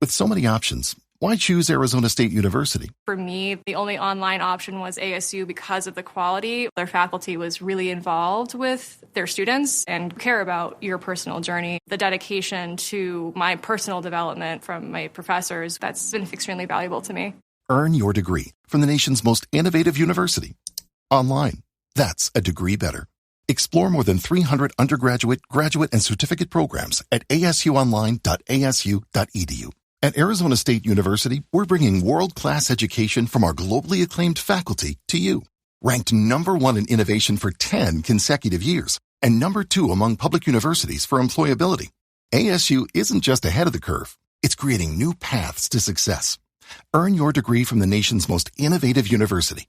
With so many options, why choose Arizona State University? For me, the only online option was ASU because of the quality. Their faculty was really involved with their students and care about your personal journey. The dedication to my personal development from my professors, that's been extremely valuable to me. Earn your degree from the nation's most innovative university. Online. That's a degree better. Explore more than 300 undergraduate, graduate, and certificate programs at asuonline.asu.edu. At Arizona State University, we're bringing world-class education from our globally acclaimed faculty to you. Ranked #1 in innovation for 10 consecutive years and #2 among public universities for employability. ASU isn't just ahead of the curve. It's creating new paths to success. Earn your degree from the nation's most innovative university.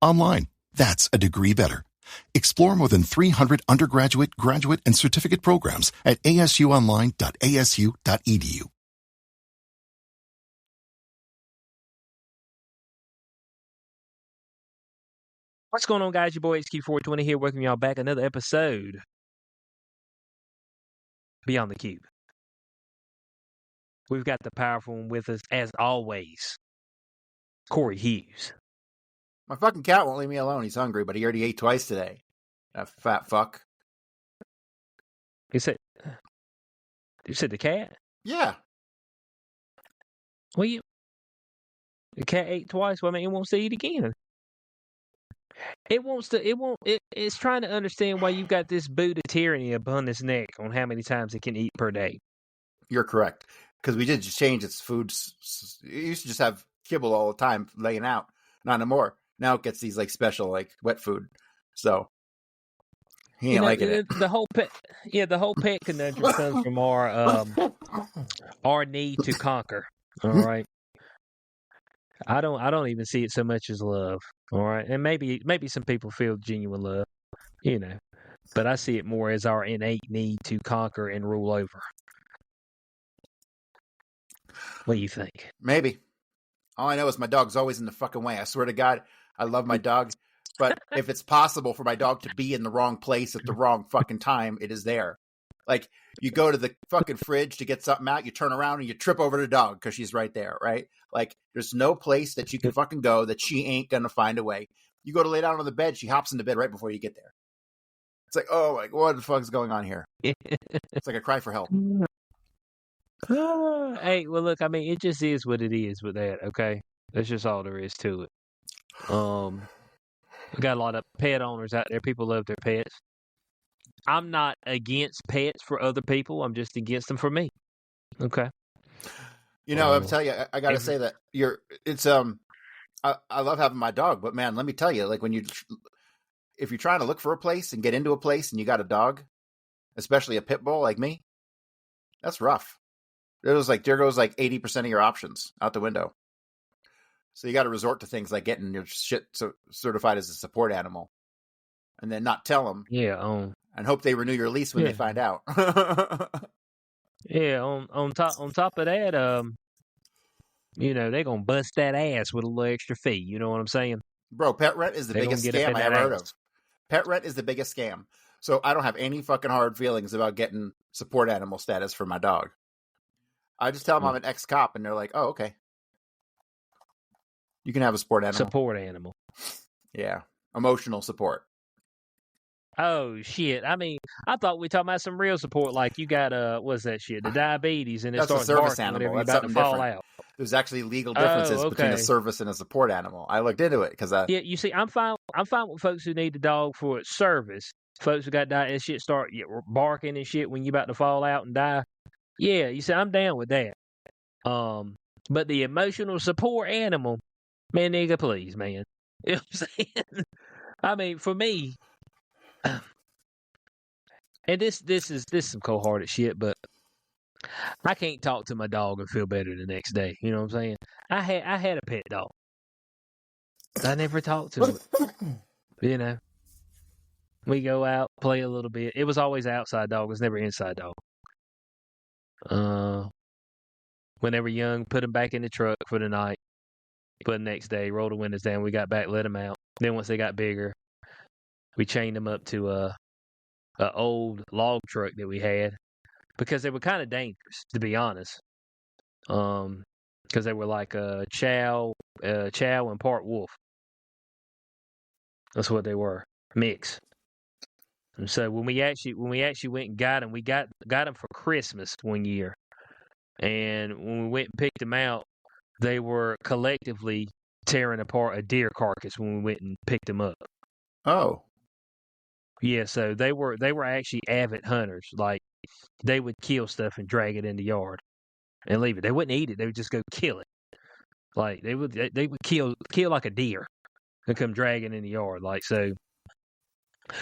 Online. That's a degree better. Explore more than 300 undergraduate, graduate, and certificate programs at asuonline.asu.edu. What's going on, guys? Your boy HQ420 here, welcoming y'all back another episode Beyond the Cube. We've got the powerful one with us, as always, Corey Hughes. My fucking cat won't leave me alone. He's hungry, but he already ate twice today. That fat fuck. You said the cat? Yeah. Well, the cat ate twice. Well, I mean, it wants to eat again. It's trying to understand why you've got this boot of tyranny upon its neck on how many times it can eat per day. You're correct. Because we did just change its food. It used to just have kibble all the time laying out. Not anymore. Now it gets these like special like wet food. So he ain't liking it. The whole pet conundrum comes from our need to conquer. All right. I don't even see it so much as love. All right. And maybe some people feel genuine love, but I see it more as our innate need to conquer and rule over. What do you think? Maybe. All I know is my dog's always in the fucking way. I swear to God, I love my dog. But if it's possible for my dog to be in the wrong place at the wrong fucking time, it is there. Like, you go to the fucking fridge to get something out, you turn around and you trip over the dog because she's right there, right? Like, there's no place that you can fucking go that she ain't gonna find a way. You go to lay down on the bed, she hops into bed right before you get there. It's like, oh my, what the fuck is going on here? It's like a cry for help. Hey, well, look, I mean, it just is what it is with that, okay? That's just all there is to it. We got a lot of pet owners out there. People love their pets. I'm not against pets for other people. I'm just against them for me. Okay. I'll tell you, I got to say that I love having my dog, but man, let me tell you, like if you're trying to look for a place and get into a place and you got a dog, especially a pit bull like me, that's rough. There goes like 80% of your options out the window. So you got to resort to things like getting your shit certified as a support animal, and then not tell them. Yeah. And hope they renew your lease when they find out. Yeah. On top of that, they're gonna bust that ass with a little extra fee. You know what I'm saying? Bro, pet rent is the biggest scam I ever heard of. Pet rent is the biggest scam. So I don't have any fucking hard feelings about getting support animal status for my dog. I just tell them I'm an ex-cop, and they're like, "Oh, okay. You can have a support animal." Support animal. Yeah. Emotional support. Oh, shit. I mean, I thought we were talking about some real support, like you got, what's that shit? The diabetes, and it starts barking whenever you're about to fall out. There's actually legal differences between a service and a support animal. I looked into it because Yeah, you see, I'm fine with folks who need the dog for its service. Folks who got that shit start barking and shit when you're about to fall out and die. Yeah, you see, I'm down with that. But the emotional support animal, man, nigga, please, man. You know what I'm saying? I mean, for me, and this is some cold-hearted shit, but I can't talk to my dog and feel better the next day. You know what I'm saying? I had a pet dog. I never talked to it. We go out, play a little bit. It was always outside dog. It was never inside dog. When they were young, put them back in the truck for the night. But the next day, roll the windows down. We got back, let them out. Then once they got bigger, we chained them up to a old log truck that we had because they were kind of dangerous, to be honest. because they were like chow and part wolf. That's what they were, mix. And so when we actually went and got them, we got them for Christmas one year, and when we went and picked them out, they were collectively tearing apart a deer carcass when we went and picked them up. Oh, yeah. So they were actually avid hunters. Like they would kill stuff and drag it in the yard and leave it. They wouldn't eat it. They would just go kill it. Like they would kill like a deer and come dragging in the yard. Like so.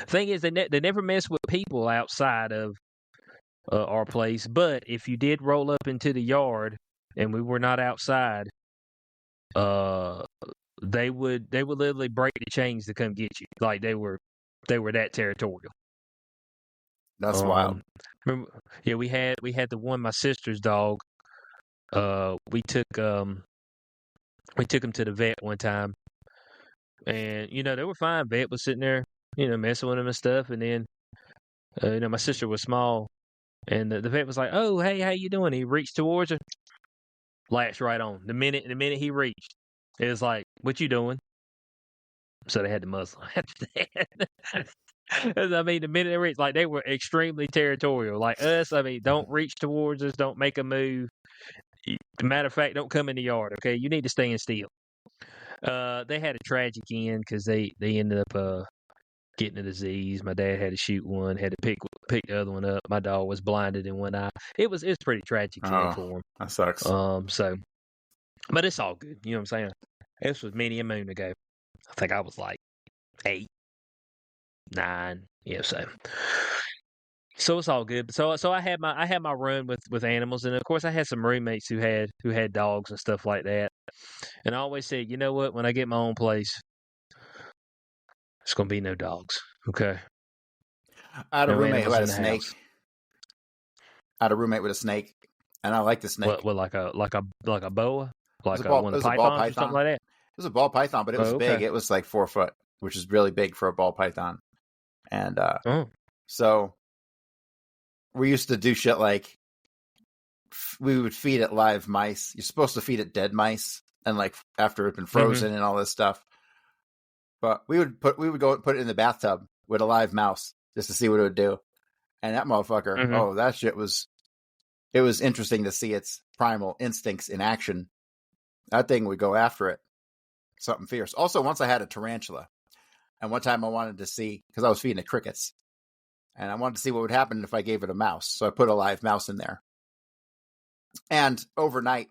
Thing is, they never mess with people outside of our place. But if you did roll up into the yard and we were not outside, they would literally break the chains to come get you. Like they were that territorial. that's wild. Remember, yeah, we had the one, my sister's dog. We took him to the vet one time, and they were fine. Vet was sitting there, messing with him and stuff, and then my sister was small, and the vet was like, "Oh, hey, how you doing?" He reached towards her, latched right on. The minute he reached, it was like, "What you doing?" So they had to muzzle after that. I mean, the minute they reached, like they were extremely territorial, like us. I mean, don't reach towards us, don't make a move. Matter of fact, don't come in the yard. Okay, you need to stand still. They had a tragic end because they ended up getting a disease. My dad had to shoot one, had to pick the other one up. My dog was blinded in one eye. It was pretty tragic end for him. That sucks. So, but it's all good. You know what I'm saying? This was many a moon ago. I think I was like 8, 9. Yeah, so it's all good. So I had my run with animals, and of course I had some roommates who had dogs and stuff like that. And I always said, you know what? When I get my own place, it's gonna be no dogs. Okay. I had a roommate who had a snake. House. I had a roommate with a snake, and I like the snake. What like a boa, like one of the pythons or something like that. It was a ball python, but it was big. Okay. It was like 4 foot, which is really big for a ball python. And so we used to do shit like we would feed it live mice. You're supposed to feed it dead mice, and like after it's been frozen and all this stuff. But we would go and put it in the bathtub with a live mouse just to see what it would do. And that motherfucker, that shit it was interesting to see its primal instincts in action. That thing would go after it. Something fierce. Also, once I had a tarantula, and one time I wanted to see, because I was feeding it crickets, and I wanted to see what would happen if I gave it a mouse. So I put a live mouse in there. And overnight,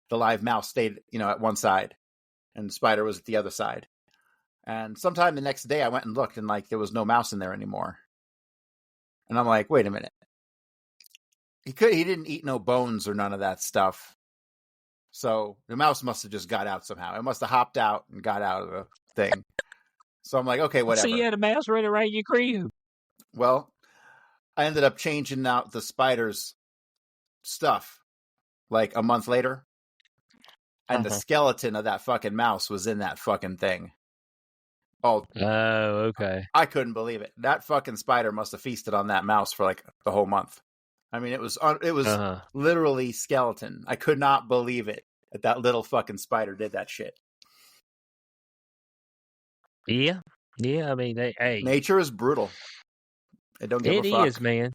the live mouse stayed, at one side, and the spider was at the other side. And sometime the next day, I went and looked, and like there was no mouse in there anymore. And I'm like, wait a minute. He didn't eat no bones or none of that stuff. So the mouse must have just got out somehow. It must have hopped out and got out of the thing. So I'm like, okay, whatever. So you had a mouse running around your crib. Well, I ended up changing out the spider's stuff like a month later. And the skeleton of that fucking mouse was in that fucking thing. Oh, okay. I couldn't believe it. That fucking spider must have feasted on that mouse for like the whole month. I mean, it was literally skeleton. I could not believe it that little fucking spider did that shit. Yeah. I mean, nature is brutal. It don't give a fuck. It is, man.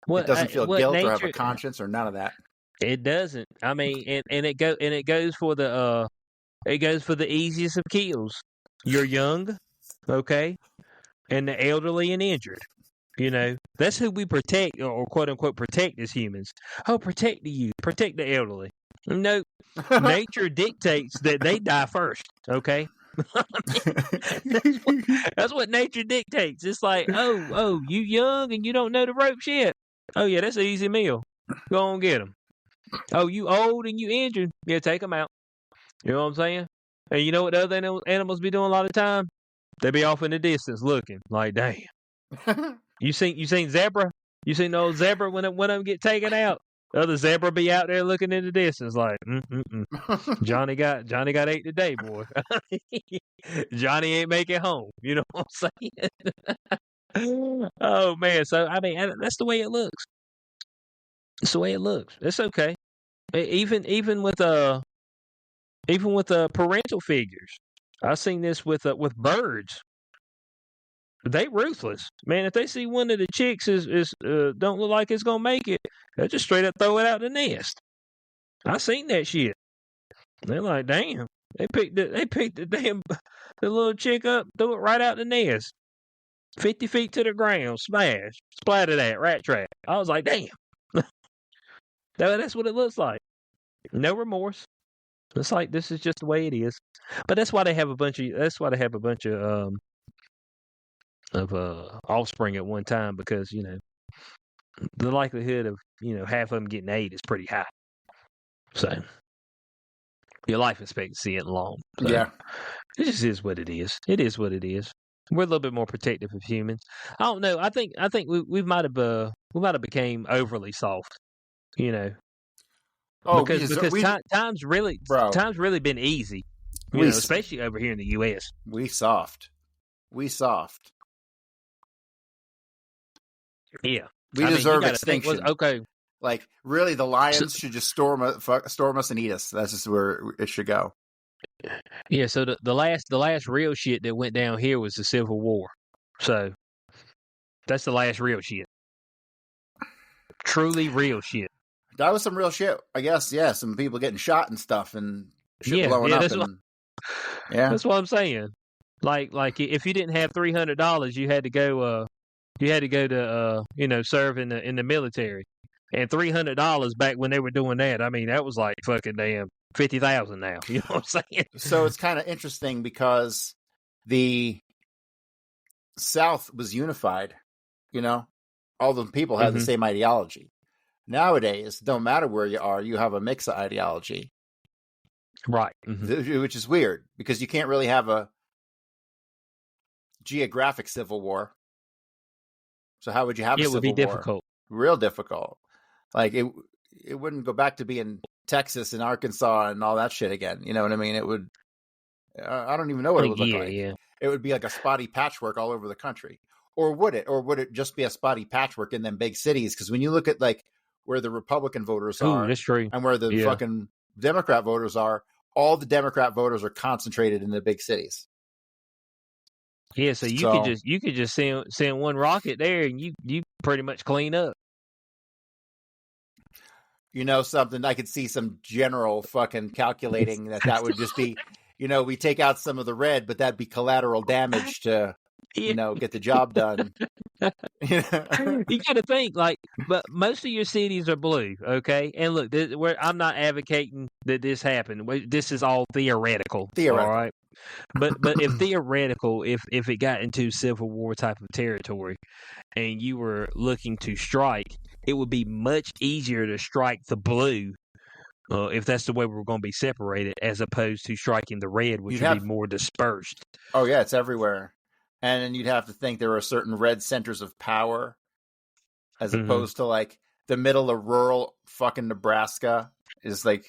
It doesn't feel guilt or have a conscience or none of that. It doesn't. I mean, and it goes for the easiest of kills. You're young, okay, and the elderly and injured. That's who we protect, or quote unquote protect as humans. Oh, protect the youth, protect the elderly. No, nature dictates that they die first. Okay, that's what nature dictates. It's like, oh, you young and you don't know the ropes yet. Oh yeah, that's an easy meal. Go on, get them. Oh, you old and you injured. Yeah, take them out. You know what I'm saying? And you know what the other animals be doing a lot of the time? They be off in the distance looking like, damn. You seen zebra? You seen the old zebra when one of them get taken out? The other zebra be out there looking in the distance like, Johnny got ate today, boy. Johnny ain't make it home. You know what I'm saying? Oh man, so I mean that's the way it looks. It's the way it looks. It's okay. Even with parental figures. I've seen this with birds. They ruthless, man. If they see one of the chicks is don't look like it's gonna make it, they'll just straight up throw it out the nest. I seen that shit. They're like, damn. They picked the little chick up, threw it right out the nest, 50 feet to the ground, smash, splattered that rat trap. I was like, damn. That's what it looks like. No remorse. It's like this is just the way it is. But that's why they have a bunch of offspring at one time, because the likelihood of half of them getting AIDS is pretty high. So your life expectancy isn't long. So Yeah. It just is what it is. It is what it is. We're a little bit more protective of humans. I don't know. I think we might have became overly soft. Oh, because times really been easy. Especially over here in the U.S. We soft. Yeah, we deserve extinction. Okay, like really, the lions should just storm us and eat us. That's just where it should go. Yeah. So the last real shit that went down here was the Civil War. So that's the last real shit. Truly real shit. That was some real shit, I guess. Yeah, some people getting shot and stuff, and shit blowing up. That's what I'm saying. Like if you didn't have $300, you had to go. You had to go to serve in the military, and $300 back when they were doing that. I mean, that was like fucking damn 50,000 now. You know what I'm saying? So it's kind of interesting because the South was unified. All the people had the same ideology. Nowadays, don't matter where you are, you have a mix of ideology. Right. Which is weird, because you can't really have a geographic civil war. So how would you have a civil war? It would be difficult. Real difficult. Like it wouldn't go back to being Texas and Arkansas and all that shit again. You know what I mean? It would. I don't even know what it would look like. Yeah. It would be like a spotty patchwork all over the country. Or would it? Or would it just be a spotty patchwork in them big cities? Because when you look at like where the Republican voters are, that's true. And where the fucking Democrat voters are, all the Democrat voters are concentrated in the big cities. Yeah, so you could just send one rocket there, and you pretty much clean up. Something, I could see some general fucking calculating that would just be, we take out some of the red, but that'd be collateral damage to, get the job done. You got to think, but most of your cities are blue, okay? And look, I'm not advocating that this happened. This is all theoretical. All right? But if theoretical, if it got into Civil War type of territory, and you were looking to strike, it would be much easier to strike the blue, if that's the way we're going to be separated, as opposed to striking the red, which would be more dispersed. Oh yeah, it's everywhere. And then you'd have to think there are certain red centers of power, as opposed to like the middle of rural fucking Nebraska is like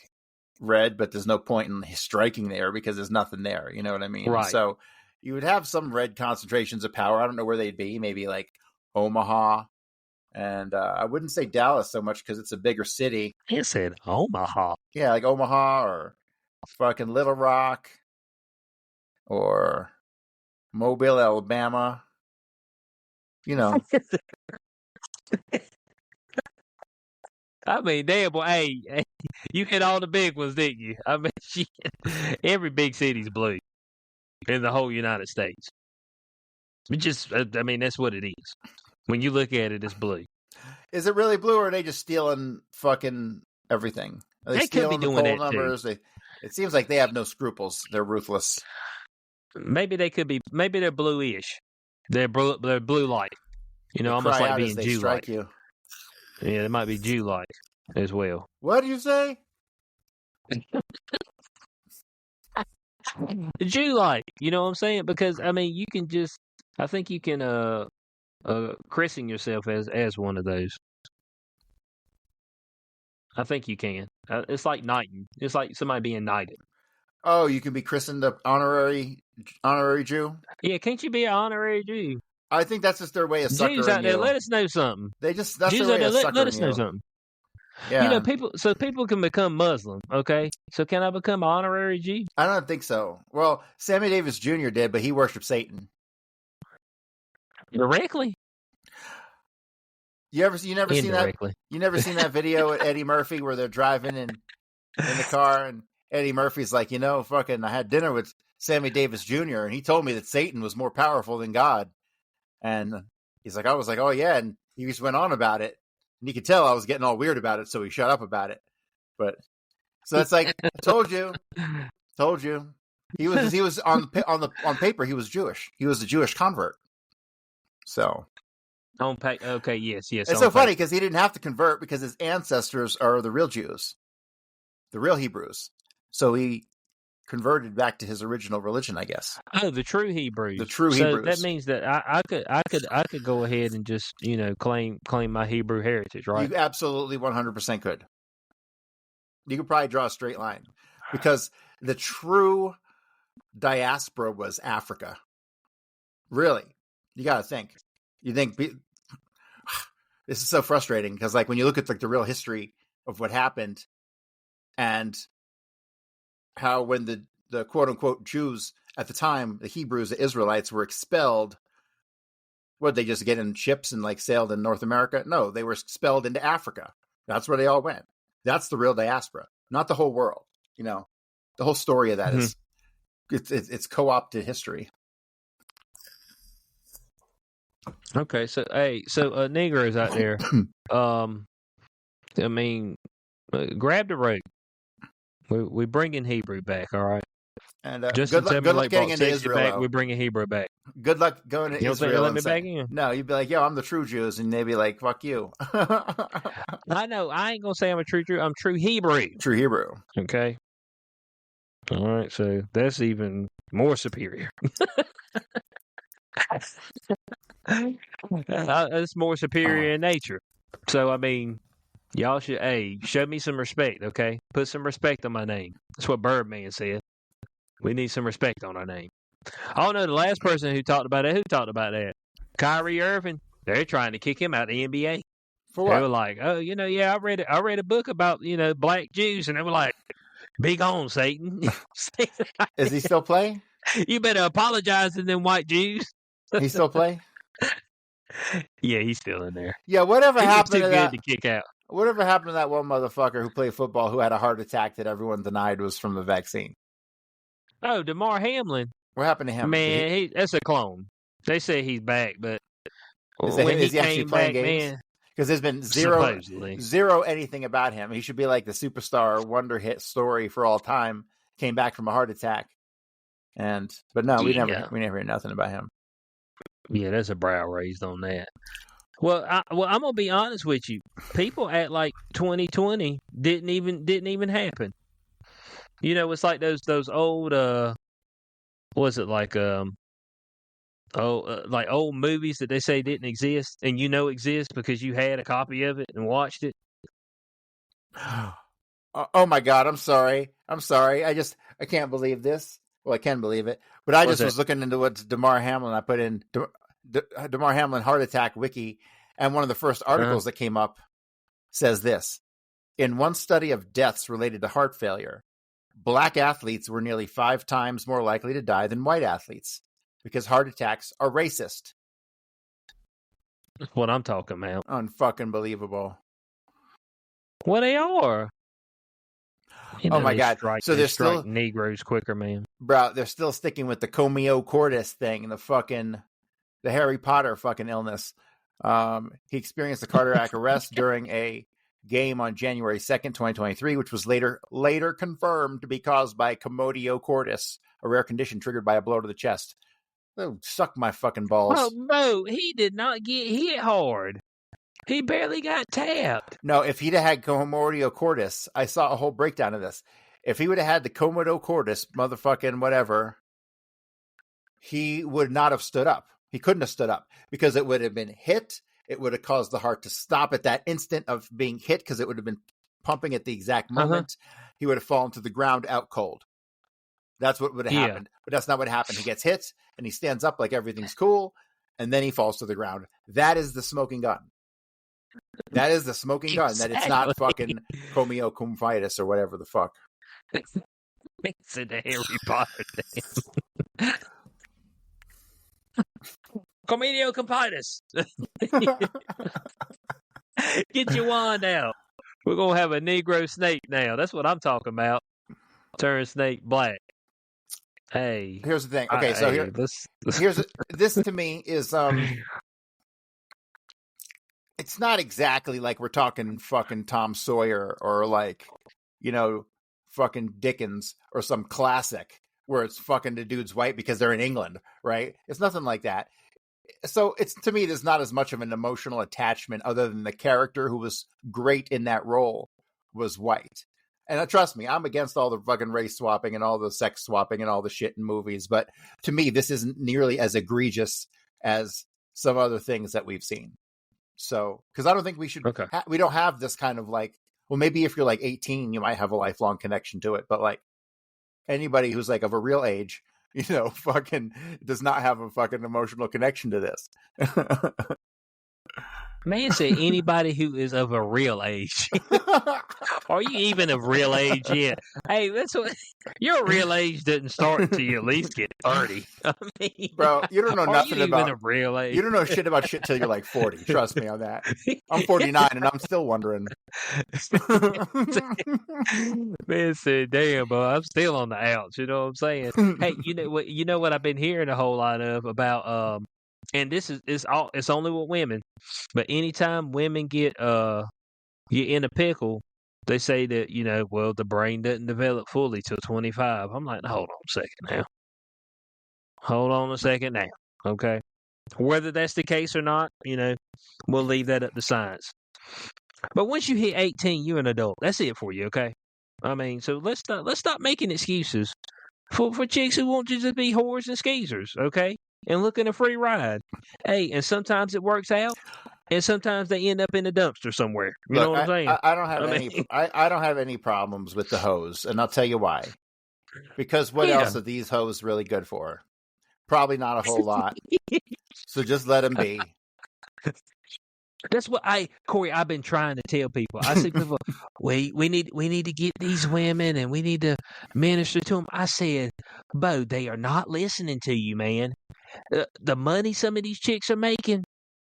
red, but there's no point in striking there because there's nothing there. You know what I mean? Right. So you would have some red concentrations of power. I don't know where they'd be. Maybe like Omaha. And I wouldn't say Dallas so much because it's a bigger city. It said Omaha. Yeah, like Omaha or fucking Little Rock or Mobile, Alabama. I mean, damn, boy, hey, you hit all the big ones, didn't you? I mean, shit, every big city's blue in the whole United States. That's what it is. When you look at it, it's blue. Is it really blue, or are they just stealing fucking everything? Are they stealing could be doing the poll numbers? It seems like they have no scruples. They're ruthless. Maybe they could be. Maybe they're bluish. They're blue light. Almost like being Jew like. Yeah, it might be Jew like as well. What do you say? Jew like. You know what I'm saying? Because you can just. I think you can christen yourself as one of those. I think you can. It's like knighting. It's like somebody being knighted. Oh, you can be christened an honorary Jew? Yeah, can't you be an honorary Jew? I think that's just their way of suckering Jews out there, you. let us know something. That's Jews their way out there, of let us know you. something. Yeah. People can become Muslim, okay? So can I become honorary Jew? I don't think so. Well, Sammy Davis Jr. did, but he worshipped Satan. Directly? You never seen that? Indirectly. You never seen that video with Eddie Murphy where they're driving in the car and Eddie Murphy's like, fucking, I had dinner with Sammy Davis Jr. and he told me that Satan was more powerful than God. And he's like, I was like, oh yeah, and he just went on about it, and you could tell I was getting all weird about it, so he shut up about it. But so that's like, I told you. He was on paper he was Jewish. He was a Jewish convert. So Okay, yes. It's so funny because he didn't have to convert because his ancestors are the real Jews, the real Hebrews. So he converted back to his original religion, I guess. Oh, the true Hebrews. The true so Hebrews. That means that I could go ahead and just claim my Hebrew heritage, right? You absolutely 100% could. You could probably draw a straight line because the true diaspora was Africa. Really, you got to think. You think this is so frustrating because, like, when you look at like the real history of what happened and how when the quote unquote Jews at the time, the Hebrews, the Israelites, were expelled. Would they just get in ships and like sailed in North America? No, they were expelled into Africa. That's where they all went. That's the real diaspora, not the whole world. The whole story of that is it's co-opted history. Okay, so Negroes out there, grab the rope. We bringing Hebrew back, all right. And Justin Timberlake getting brought into sexy Israel. back. We're bringing Hebrew back. Good luck going to You don't Israel. think they'll let me back in? No, you'd be like, yo, I'm the true Jews, and they'd be like, fuck you. I know. I ain't gonna say I'm a true Jew. I'm true Hebrew. True Hebrew. Okay. All right. So that's even more superior. That's more superior in nature. So I mean, y'all should show me some respect, okay? Put some respect on my name. That's what Birdman said. We need some respect on our name. I don't know the last person who talked about that. Kyrie Irving. They're trying to kick him out of the NBA. For what? They were like, oh, I read a book about, black Jews, and they were like, be gone, Satan. Is he still play? You better apologize to them white Jews. He still play? Yeah, he's still in there. Yeah, whatever happened too to good that? to kick out. Whatever happened to that one motherfucker who played football who had a heart attack that everyone denied was from the vaccine? Oh, DeMar Hamlin. What happened to him? Man, that's a clone. They say he's back, but is he actually playing games? Because there's been zero anything about him. He should be like the superstar wonder hit story for all time. Came back from a heart attack, but no, we never hear nothing about him. Yeah, there's a brow raised on that. Well, I'm gonna be honest with you. People act like 2020 didn't even happen. It's like those old was it like like old movies that they say didn't exist and exist because you had a copy of it and watched it. Oh my God, I'm sorry. I can't believe this. Well, I can believe it, but I was looking into what DeMar Hamlin. I put in DeMar Hamlin heart attack wiki, and one of the first articles that came up says this: in one study of deaths related to heart failure, black athletes were nearly 5 times more likely to die than white athletes because heart attacks are racist. That's what I'm talking about. Unfucking believable. Well, they are. Oh my God! So they're still Negroes quicker, man. Bro, they're still sticking with the comio cordis thing, the Harry Potter fucking illness. He experienced a cardiac arrest during a game on January 2nd, 2023, which was later confirmed to be caused by commodio cordis, a rare condition triggered by a blow to the chest. Oh, suck my fucking balls. Oh, no, he did not get hit hard. He barely got tapped. No, if he'd have had commodio cordis, I saw a whole breakdown of this. If he would have had the commodio cordis, motherfucking whatever, he would not have stood up. He couldn't have stood up because it would have been hit. It would have caused the heart to stop at that instant of being hit because it would have been pumping at the exact moment. He would have fallen to the ground out cold. That's what would have happened. But that's not what happened. He gets hit and he stands up like everything's cool, and then he falls to the ground. That is the smoking gun. That is the smoking gun. That it's not Exactly. fucking Comeo-Cumfitis or whatever the fuck. It's in the Harry Potter thing. Comedio Compitus. Get your wand out. We're going to have a Negro snake now. That's what I'm talking about. Turn snake black. Hey. Here's the thing. Okay, so here's this to me is it's not exactly like we're talking fucking Tom Sawyer or like, fucking Dickens or some classic where it's fucking the dude's white because they're in England, right? It's nothing like that. So it's, to me, there's not as much of an emotional attachment other than the character who was great in that role was white. And trust me, I'm against all the fucking race swapping and all the sex swapping and all the shit in movies. But to me, this isn't nearly as egregious as some other things that we've seen. So, because I don't think we should, we don't have this kind of like, well, maybe if you're like 18, you might have a lifelong connection to it. But like anybody who's like of a real age, fucking does not have a fucking emotional connection to this. Man said anybody who is of a real age. Are you even of real age yet? Hey, that's what your real age doesn't start until you at least get 30. I mean, bro, you don't know nothing about a real age. You don't know shit about shit till you're like 40. Trust me on that. I'm 49 and I'm still wondering. Man said, "Damn, bro, I'm still on the outs." You know what I'm saying? Hey, you know what I've been hearing a whole lot of about and this is it's only with women, but anytime women get in a pickle, they say that well, the brain doesn't develop fully till 25. I'm like, hold on a second now. Okay, whether that's the case or not, we'll leave that up to science. But once you hit 18, you're an adult. That's it for you. Okay, I mean, so let's stop making excuses for chicks who want to just be whores and skeezers. Okay. And looking a free ride. Hey, and sometimes it works out, and sometimes they end up in the dumpster somewhere. You know what I'm saying? I don't have I don't have any problems with the hoes, and I'll tell you why. Because what else are these hoes really good for? Probably not a whole lot. So just let them be. That's what Corey, I've been trying to tell people. I say, people, we need to get these women and we need to minister to them. I said, Bo, they are not listening to you, man. The money some of these chicks are making,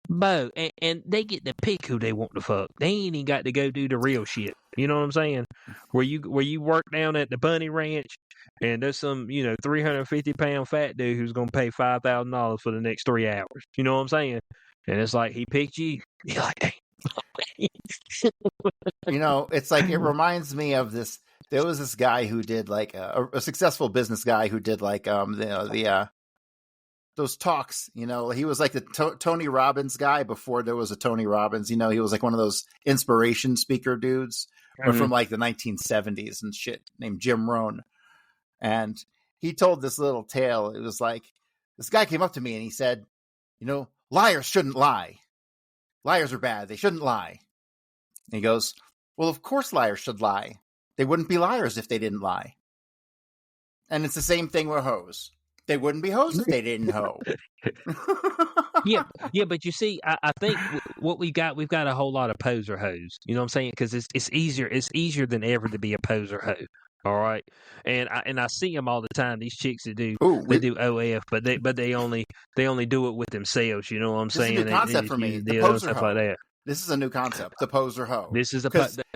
Bo, and they get to pick who they want to fuck. They ain't even got to go do the real shit. You know what I'm saying? Where you work down at the Bunny Ranch, and there's some 350-pound fat dude who's gonna pay $5,000 for the next 3 hours. You know what I'm saying? And it's like he picked you. You're like, hey. It's like it reminds me of this. There was this guy who did like a successful business guy who did like those talks. He was like the Tony Robbins guy before there was a Tony Robbins. He was like one of those inspiration speaker dudes from like the 1970s and shit, named Jim Rohn. And he told this little tale. It was like this guy came up to me and he said, liars shouldn't lie. Liars are bad. They shouldn't lie. And he goes, well, of course liars should lie. They wouldn't be liars if they didn't lie. And it's the same thing with hoes. They wouldn't be hoes if they didn't hoe. yeah, but you see, I think what we've got a whole lot of poser hoes. You know what I'm saying? Because it's easier than ever to be a poser hoe. All right, and I see them all the time. These chicks that do do OF, but they only do it with themselves. You know what I'm saying? This is a new concept for me. The poser hoe. Like that. This is a new concept. The poser hoe. This is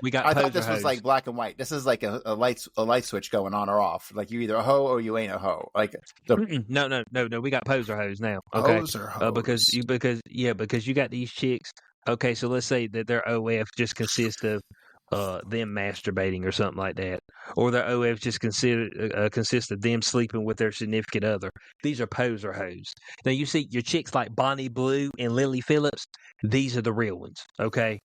we got. I thought this was like black and white. This is like a light switch going on or off. Like you're either a hoe or you ain't a hoe. Like no. We got poser hoes now. Okay, poser hoes. because you got these chicks. Okay, so let's say that their OF just consists of them masturbating or something like that, or their OF just consists of them sleeping with their significant other. These are poser hoes. Now you see your chicks like Bonnie Blue and Lily Phillips. These are the real ones, okay?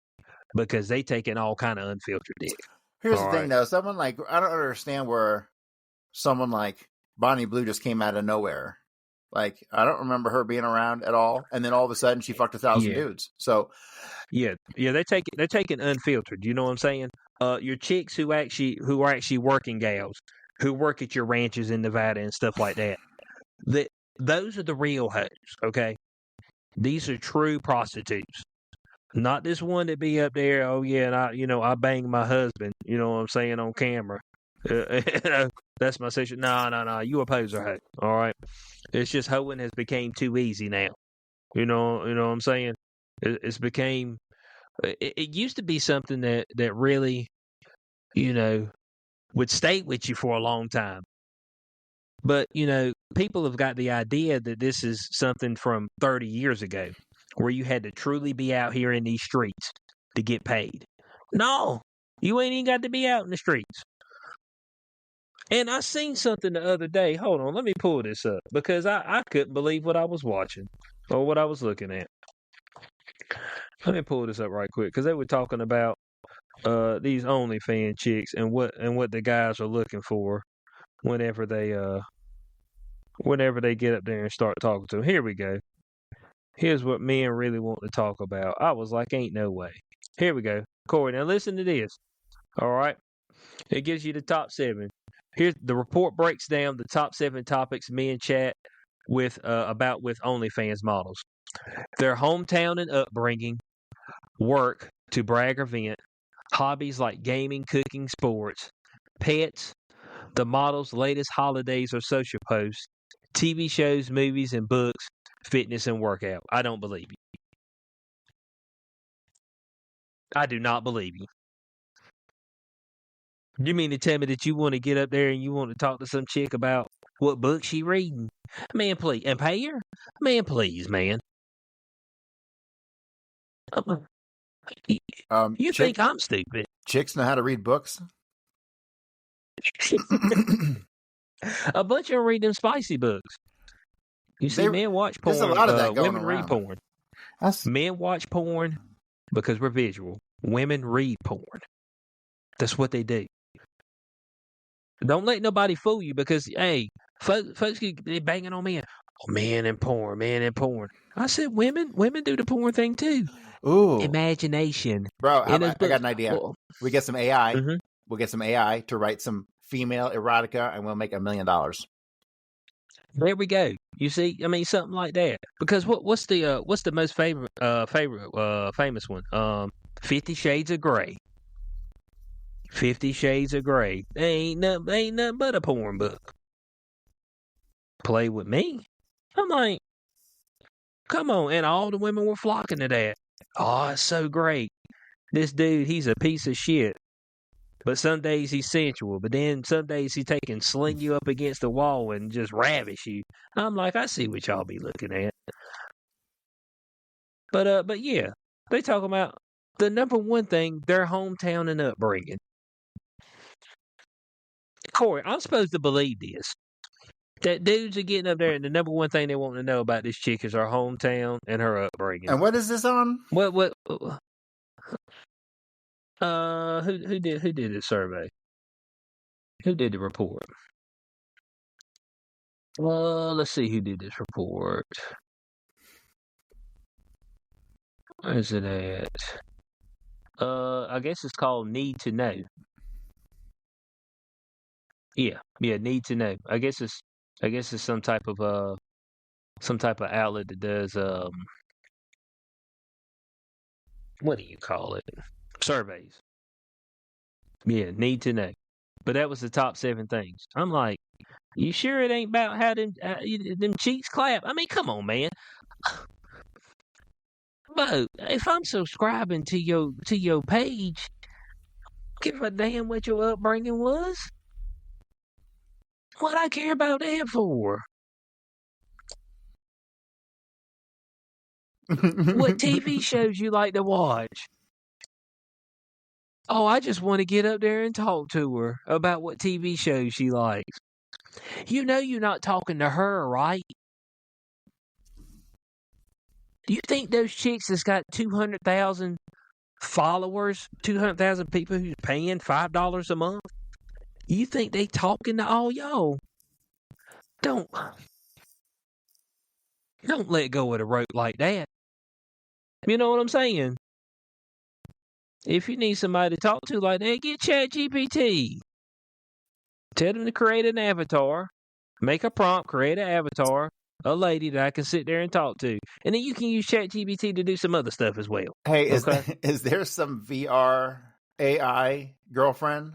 Because they take in all kind of unfiltered dick. Here's the thing, though. Someone like I don't understand where someone like Bonnie Blue just came out of nowhere. Like I don't remember her being around at all, and then all of a sudden she fucked 1,000 dudes. So yeah, they're taking unfiltered. You know what I'm saying? Your chicks who are actually working gals who work at your ranches in Nevada and stuff like that. Those are the real hoes. Okay, these are true prostitutes. Not this one that be up there. Oh yeah, and I banged my husband. You know what I'm saying on camera. That's my situation. No. You a poser, hoe. All right. It's just hoeing has became too easy now. You know what I'm saying. It's became. It used to be something that really, would stay with you for a long time. But, people have got the idea that this is something from 30 years ago where you had to truly be out here in these streets to get paid. No, you ain't even got to be out in the streets. And I seen something the other day. Hold on, let me pull this up because I couldn't believe what I was watching or what I was looking at. Let me pull this up right quick because they were talking about these OnlyFans chicks and what the guys are looking for whenever they get up there and start talking to them. Here we go. Here's what men really want to talk about. I was like, ain't no way. Here we go. Corey, now listen to this. All right. It gives you the top 7. Here's the report breaks down the top 7 topics men chat with about with OnlyFans models. Their hometown and upbringing, work to brag or vent, hobbies like gaming, cooking, sports, pets, the model's latest holidays or social posts, TV shows, movies, and books, fitness and workout. I don't believe you. I do not believe you. You mean to tell me that you want to get up there and you want to talk to some chick about what book she reading? Man, please. And pay her? Man, please, man. You think I'm stupid? Chicks know how to read books. A bunch of them read them spicy books. You see, men watch porn. There's a lot of that going women around. Read porn. Men watch porn because we're visual. Women read porn. That's what they do. Don't let nobody fool you because, hey, folks they banging on men. Oh, man and porn. I said women do the porn thing too. Ooh. Imagination. Bro, I got an idea. We get some AI. Mm-hmm. We'll get some AI to write some female erotica and we'll make $1 million. There we go. You see, I mean, something like that. Because what's the most famous one? 50 Shades of Grey. 50 Shades of Grey. Ain't nothing but a porn book. Play with me. I'm like, come on. And all the women were flocking to that. Oh, it's so great. This dude, he's a piece of shit. But some days he's sensual. But then some days he can sling you up against the wall and just ravish you. I'm like, I see what y'all be looking at. But yeah, they talking about the number one thing, their hometown and upbringing. Corey, I'm supposed to believe this. That dudes are getting up there, and the number one thing they want to know about this chick is her hometown and her upbringing. And what is this on? What? Who did the survey? Who did the report? Let's see who did this report. Where's it at? I guess it's called Need to Know. Yeah, Need to Know. I guess it's some type of outlet that does what do you call it? Surveys. Yeah, Need to Know. But that was the top 7 things. I'm like, you sure it ain't about how them cheeks clap? I mean, come on, man. But if I'm subscribing to your page, give a damn what your upbringing was. What I care about that for? What TV shows you like to watch? Oh, I just want to get up there and talk to her about what TV shows she likes. You know you're not talking to her, right? Do you think those chicks that's got 200,000 followers, 200,000 people who's paying $5 a month, you think they talking to all y'all? Don't let go of the rope like that. You know what I'm saying? If you need somebody to talk to like that, get ChatGPT. Tell them to create an avatar, make a prompt, create an avatar, a lady that I can sit there and talk to, and then you can use ChatGPT to do some other stuff as well. Hey, Okay? is there some VR AI girlfriend?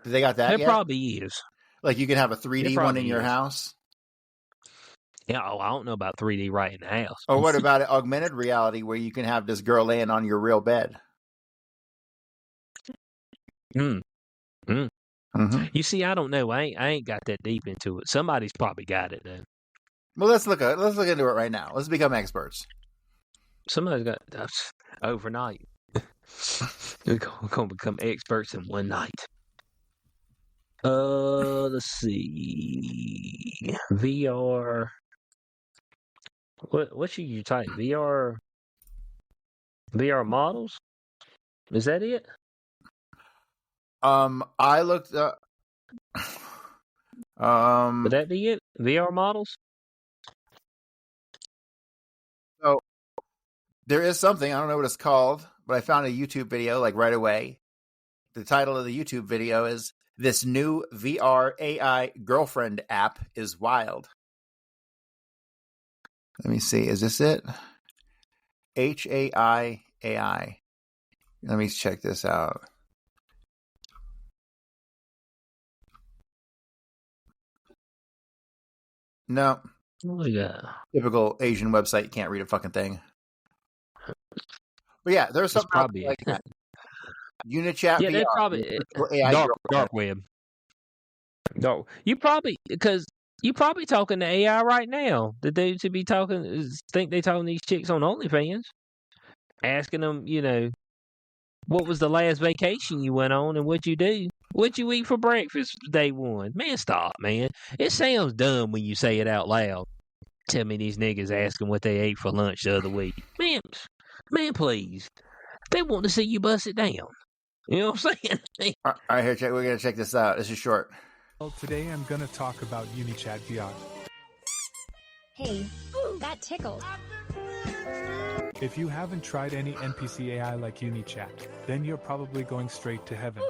Do they got that There yet? probably is. Like you can have a 3D one in your is. house? Yeah, I don't know about 3D right in the house. Or what about augmented reality where you can have this girl laying on your real bed? Mm-hmm. You see, I don't know. I ain't got that deep into it. Somebody's probably got it though. Well, let's look into it right now. Let's become experts. Somebody's got overnight. We're gonna become experts in one night. Let's see. VR. What should you type? VR models? Is that it? I looked up. Would that be it? VR models? So there is something, I don't know what it's called, but I found a YouTube video like right away. The title of the YouTube video is "This New VR AI Girlfriend App is Wild." Let me see. Is this it? HAI AI. Let me check this out. No. Oh, yeah. Typical Asian website. You can't read a fucking thing. But yeah, there's something probably like that. Unichat yeah, VR. they're probably AI dark web. Dark. You probably talking to AI right now. The dudes to be talking think they talking to these chicks on OnlyFans, asking them, what was the last vacation you went on and what'd you do? What'd you eat for breakfast day one? Man, stop, man. It sounds dumb when you say it out loud. Tell me these niggas asking what they ate for lunch the other week. Man, please. They want to see you bust it down. You know what I'm saying? All right, here, we're going to check this out. This is short. Well, today I'm going to talk about Unichat VR. Hey, that tickled. If you haven't tried any NPC AI like Unichat, then you're probably going straight to heaven.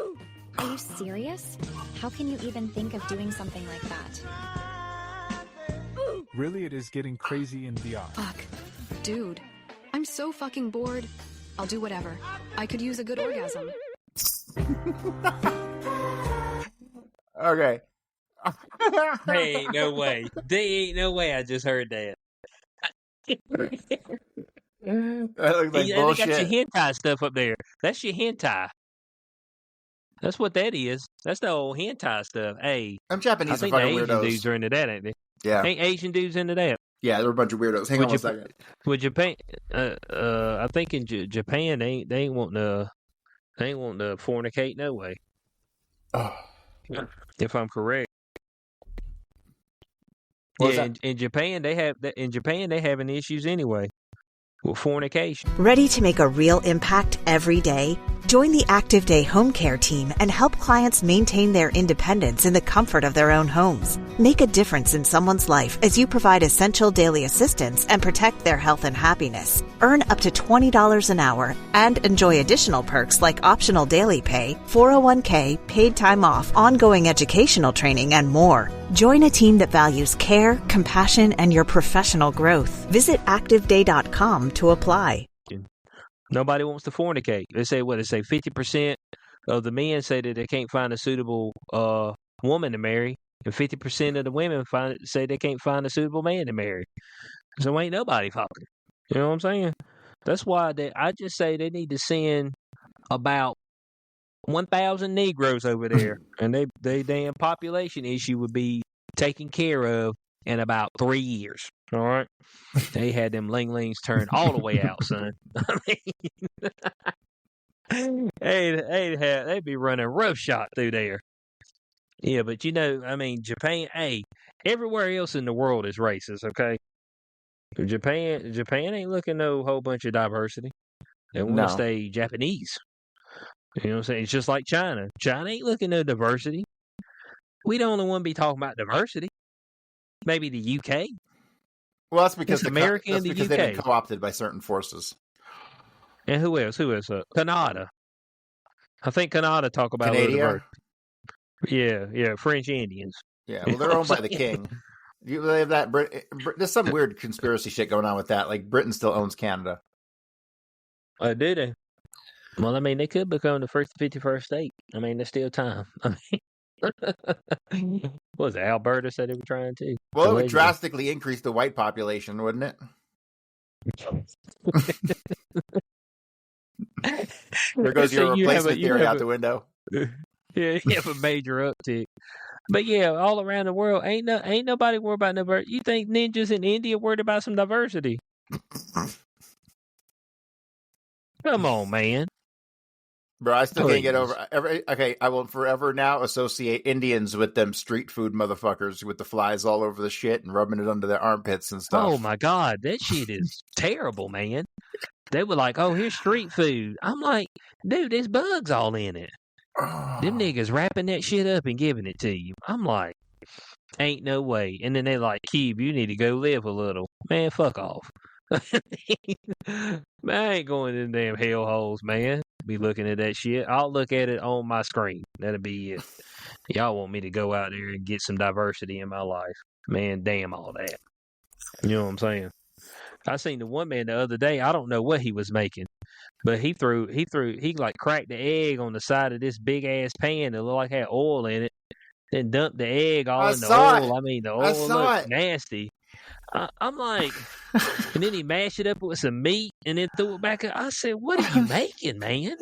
Are you serious? How can you even think of doing something like that? Really, it is getting crazy in VR. Fuck. Dude, I'm so fucking bored. I'll do whatever. I could use a good orgasm. Okay. There ain't no way. There ain't no way I just heard that. That looks like bullshit. They got your hentai stuff up there. That's your hentai. That's what that is. That's the old hentai stuff. Hey, I'm Japanese. I think are the fucking Asian weirdos. dudes are into that, ain't they? Yeah. Ain't Asian dudes into that? Yeah, they're a bunch of weirdos. Hang on one second. With Japan, I think in Japan they ain't wanting to fornicate no way. Oh. If I'm correct. In Japan they having issues anyway with fornication. Ready to make a real impact every day? Join the Active Day Home Care team and help clients maintain their independence in the comfort of their own homes. Make a difference in someone's life as you provide essential daily assistance and protect their health and happiness. Earn up to $20 an hour and enjoy additional perks like optional daily pay, 401k, paid time off, ongoing educational training, and more. Join a team that values care, compassion, and your professional growth. Visit ActiveDay.com to apply. Nobody wants to fornicate. They say 50% of the men say that they can't find a suitable woman to marry, and 50% of the women say they can't find a suitable man to marry. So ain't nobody fucking. You know what I'm saying? That's why I just say they need to send about 1,000 Negroes over there, and they damn population issue would be taken care of in about 3 years. All right, they had them ling-lings turned all the way out, son. I mean, they'd be running roughshod through there. Yeah, but Japan. Hey, everywhere else in the world is racist. Okay, Japan ain't looking no whole bunch of diversity. They want to stay Japanese. You know what I'm saying? It's just like China. China ain't looking no diversity. We the only one be talking about diversity. Maybe the UK. Well, that's because America and the UK. They've been co-opted by certain forces. And who else? Canada. I think Canada talk about Canada. Yeah, French Indians. Yeah, well, they're owned by the king. You believe that? There's some weird conspiracy shit going on with that. Like Britain still owns Canada. Do they? Well, I mean, they could become the 51st state. I mean, there's still time. I mean, what was it? Alberta said they were trying to. Well, it would drastically increase the white population, wouldn't it? There goes your replacement theory out the window. Yeah, you have a major uptick. But yeah, all around the world, ain't nobody worried about diversity. You think ninjas in India worried about some diversity? Come on, man. Bro, I still can't get over. Okay, I will forever now associate Indians with them street food motherfuckers with the flies all over the shit and rubbing it under their armpits and stuff. Oh my god, that shit is terrible, man. They were like, "Oh, here's street food." I'm like, dude, there's bugs all in it. Them niggas wrapping that shit up and giving it to you. I'm like, ain't no way. And then they like, Keeb, you need to go live a little. Man, fuck off. Man, I ain't going in damn hellholes, man. Be looking at that shit. I'll look at it on my screen. That'll be it. Y'all want me to go out there and get some diversity in my life. Man, damn all that. You know what I'm saying? I seen the one man the other day, I don't know what he was making, but he like cracked the egg on the side of this big ass pan that looked like it had oil in it, then dumped the egg all in the oil. I mean, the oil looked nasty. I'm like, and then he mashed it up with some meat and then threw it back. I said, what are you making, man?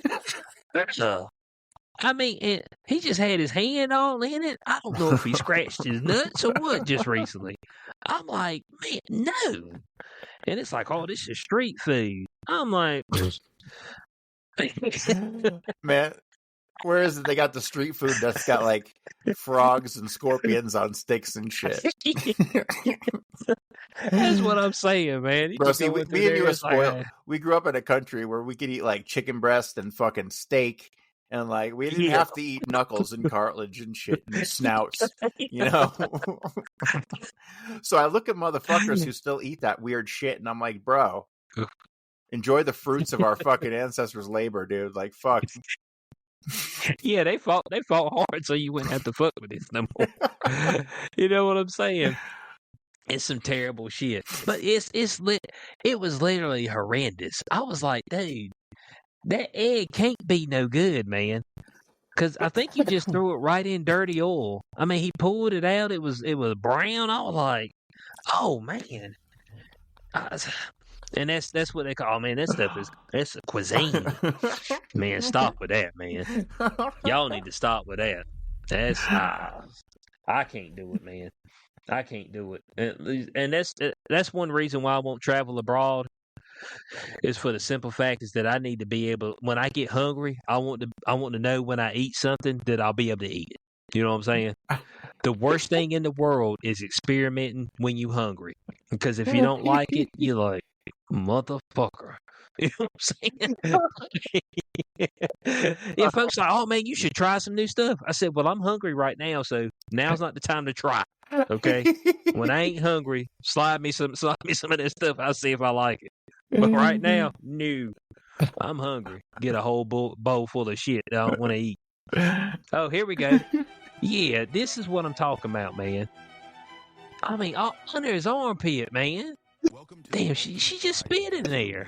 I mean, he just had his hand all in it. I don't know if he scratched his nuts or what just recently. I'm like, man, no. And it's like, oh, this is street food. I'm like, man, where is it? They got the street food that's got like frogs and scorpions on sticks and shit. That's what I'm saying, man. Bro, see, me and you are spoiled. Like, we grew up in a country where we could eat like chicken breast and fucking steak. And like we didn't have to eat knuckles and cartilage and shit and snouts, you know. So I look at motherfuckers who still eat that weird shit, and I'm like, bro, enjoy the fruits of our fucking ancestors' labor, dude. Like, fuck. Yeah, they fought hard, so you wouldn't have to fuck with this no more. You know what I'm saying? It's some terrible shit, but it was literally horrendous. I was like, dude. That egg can't be no good, man. Because I think you just threw it right in dirty oil. I mean, he pulled it out. It was brown. I was like, oh, man. And that's what they call, man, that's a cuisine. Man, stop with that, man. Y'all need to stop with that. I can't do it, man. I can't do it. And that's one reason why I won't travel abroad. Is for the simple fact is that I need to be able, when I get hungry, I want to know when I eat something that I'll be able to eat it. You know what I'm saying? The worst thing in the world is experimenting when you hungry. Because if you don't like it, you're like, motherfucker. You know what I'm saying? Yeah, folks are like, oh man, you should try some new stuff. I said, well, I'm hungry right now, so now's not the time to try. Okay? When I ain't hungry, slide me some of that stuff. I'll see if I like it. But right now, no. I'm hungry. Get a whole bowl full of shit that I don't want to eat. Oh, here we go. Yeah, this is what I'm talking about, man. I mean, under his armpit, man. Damn, she just spit in there.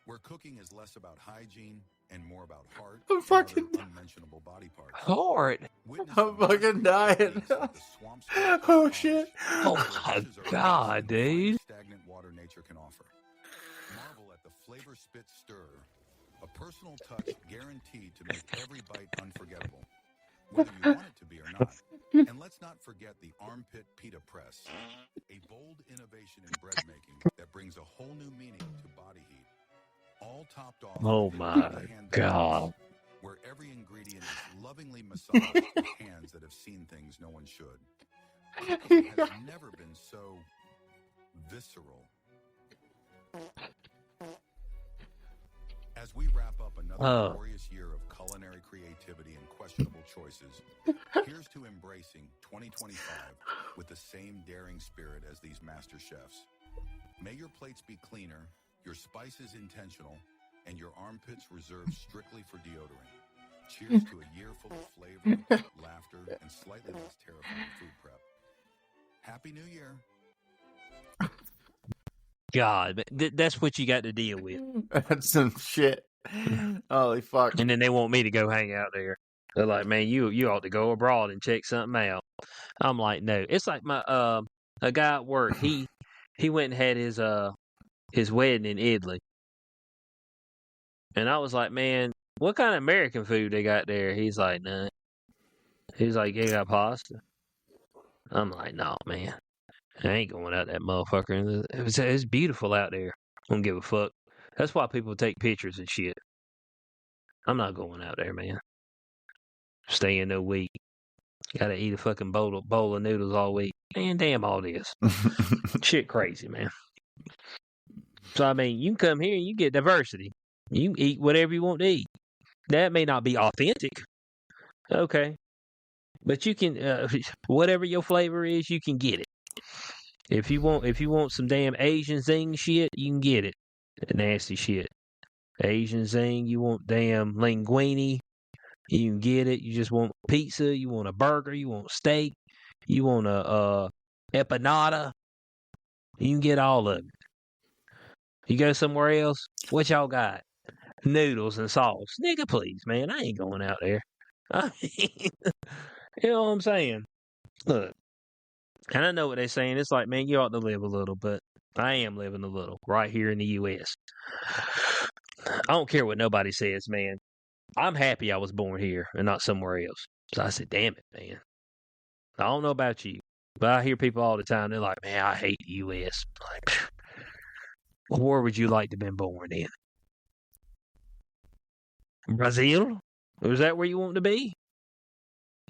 Where cooking is less about hygiene and more about heart. I'm fucking unmentionable body parts. Heart. I'm fucking dying. Oh shit. Oh my god, dude. Stagnant water nature can offer. Marvel at the flavor spit stir, a personal touch guaranteed to make every bite unforgettable, whether you want it to be or not. And let's not forget the armpit pita press, a bold innovation in bread making that brings a whole new meaning to body heat. All topped off. Oh my god. Where every ingredient is lovingly massaged with hands that have seen things no one should. Cooking has never been so visceral. As we wrap up another glorious year of culinary creativity and questionable choices, here's to embracing 2025 with the same daring spirit as these master chefs. May your plates be cleaner, your spices intentional, and your armpits reserved strictly for deodorant. Cheers to a year full of flavor, laughter, and slightly less terrifying food prep. Happy New Year. God, that's what you got to deal with. That's some shit. Holy fuck. And then they want me to go hang out there. They're like, man, you ought to go abroad and check something out. I'm like, no. It's like my a guy at work. He went and had his wedding in Italy, and I was like, man, what kind of American food they got there? He's like, nah. He's like, they got pasta. I'm like, no, man, I ain't going out that motherfucker. It's beautiful out there. I don't give a fuck. That's why people take pictures and shit. I'm not going out there, man. Staying no week. Gotta eat a fucking bowl of noodles all week. Man, damn all this. Shit crazy, man. So, I mean, you can come here and you get diversity. You can eat whatever you want to eat. That may not be authentic. Okay. But you can, whatever your flavor is, you can get it. If you want some damn Asian zing shit, you can get it. Nasty shit. Asian zing, you want damn linguine, you can get it. You just want pizza, you want a burger, you want steak, you want a empanada, you can get all of it. You go somewhere else, what y'all got? Noodles and sauce. Nigga, please, man, I ain't going out there. I mean, you know what I'm saying? Look, and I know what they're saying. It's like, man, you ought to live a little, but I am living a little right here in the U.S. I don't care what nobody says, man. I'm happy I was born here and not somewhere else. So I said, damn it, man. I don't know about you, but I hear people all the time. They're like, man, I hate the U.S. Like, where would you like to have been born in? Brazil? Is that where you want to be?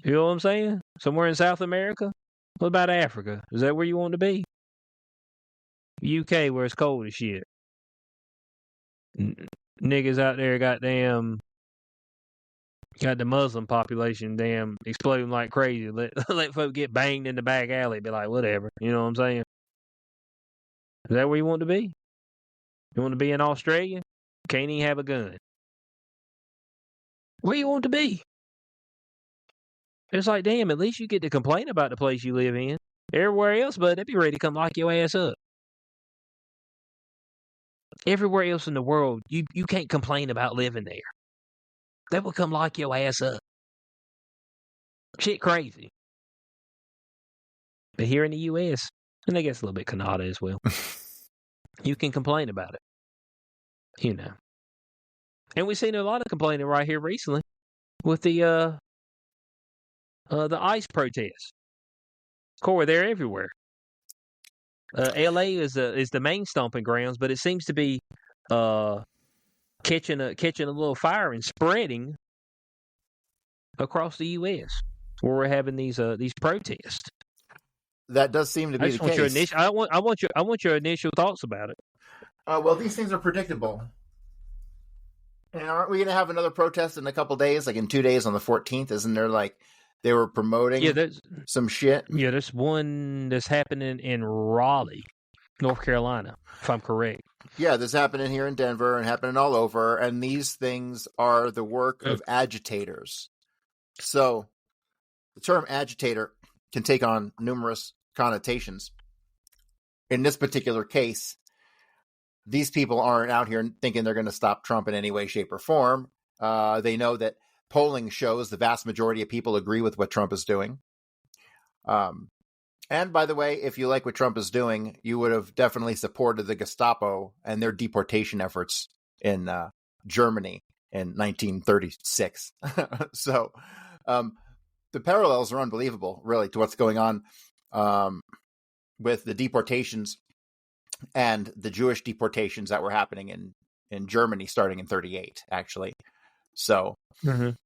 You know what I'm saying? Somewhere in South America? What about Africa? Is that where you want to be? UK, where it's cold as shit. Niggas out there got the Muslim population damn exploding like crazy. Let folk get banged in the back alley. Be like, whatever. You know what I'm saying? Is that where you want to be? You want to be in Australia? Can't even have a gun. Where you want to be? It's like, damn, at least you get to complain about the place you live in. Everywhere else, bud, they'd be ready to come lock your ass up. Everywhere else in the world, you can't complain about living there. They will come lock your ass up. Shit crazy. But here in the U.S., and I guess a little bit Canada as well, you can complain about it. You know. And we've seen a lot of complaining right here recently with the ICE protests. Corey, they're everywhere. L.A. is the main stomping grounds, but it seems to be catching a little fire and spreading across the U.S. where we're having these protests. That does seem to be the case. I want your initial thoughts about it. Well, these things are predictable. And aren't we going to have another protest in a couple days, like in 2 days on the 14th? Isn't there like they were promoting some shit? Yeah, there's one that's happening in Raleigh, North Carolina, if I'm correct. Yeah, this happening here in Denver and happening all over. And these things are the work of agitators. So the term agitator can take on numerous connotations. In this particular case, these people aren't out here thinking they're going to stop Trump in any way, shape, or form. They know that polling shows the vast majority of people agree with what Trump is doing. And by the way, if you like what Trump is doing, you would have definitely supported the Gestapo and their deportation efforts in Germany in 1936. So the parallels are unbelievable, really, to what's going on with the deportations and the Jewish deportations that were happening in Germany starting in 1938, actually. So none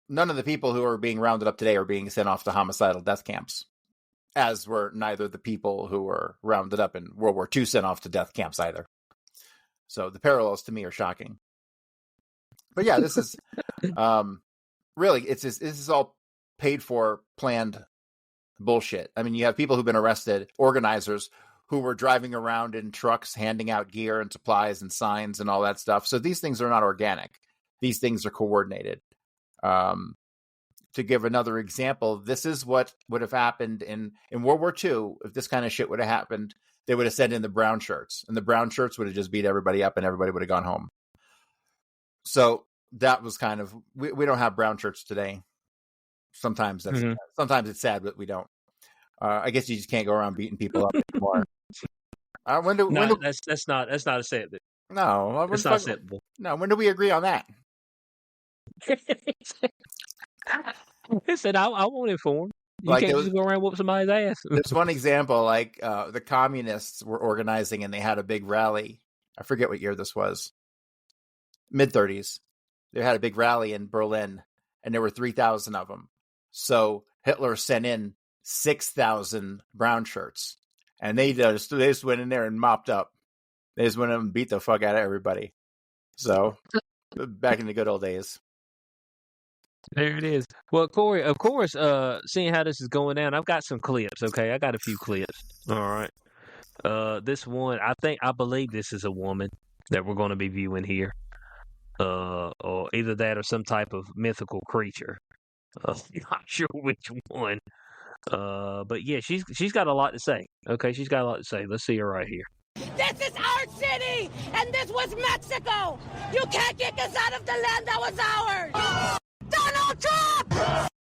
of the people who are being rounded up today are being sent off to homicidal death camps, as were neither the people who were rounded up in World War II sent off to death camps either. So the parallels to me are shocking. But yeah, this is really, this is all paid for, planned bullshit. I mean, you have people who've been arrested, organizers who were driving around in trucks, handing out gear and supplies and signs and all that stuff. So these things are not organic. These things are coordinated to give another example, this is what would have happened in World War II. If this kind of shit would have happened, they would have sent in the brown shirts, and the brown shirts would have just beat everybody up, and everybody would have gone home. So that was kind of, we don't have brown shirts today. Sometimes sometimes it's sad, but we don't. I guess you just can't go around beating people up anymore. That's not acceptable. No, it's not acceptable. No, when do we agree on that? He said, "I won't inform. You can't just go around whoop somebody's ass." There's one example, like the communists were organizing and they had a big rally. I forget what year this was. Mid-30s. They had a big rally in Berlin, and there were 3,000 of them. So Hitler sent in 6,000 brown shirts, and they just went in there and mopped up. They just went in and beat the fuck out of everybody. So back in the good old days. There it is. Well, Corey, of course, seeing how this is going down, I've got some clips, okay? I got a few clips. All right. This one, I believe this is a woman that we're going to be viewing here. Or either that or some type of mythical creature. Not sure which one. But yeah, she's got a lot to say. Okay, she's got a lot to say. Let's see her right here. This is our city, and this was Mexico. You can't kick us out of the land that was ours. Donald Trump!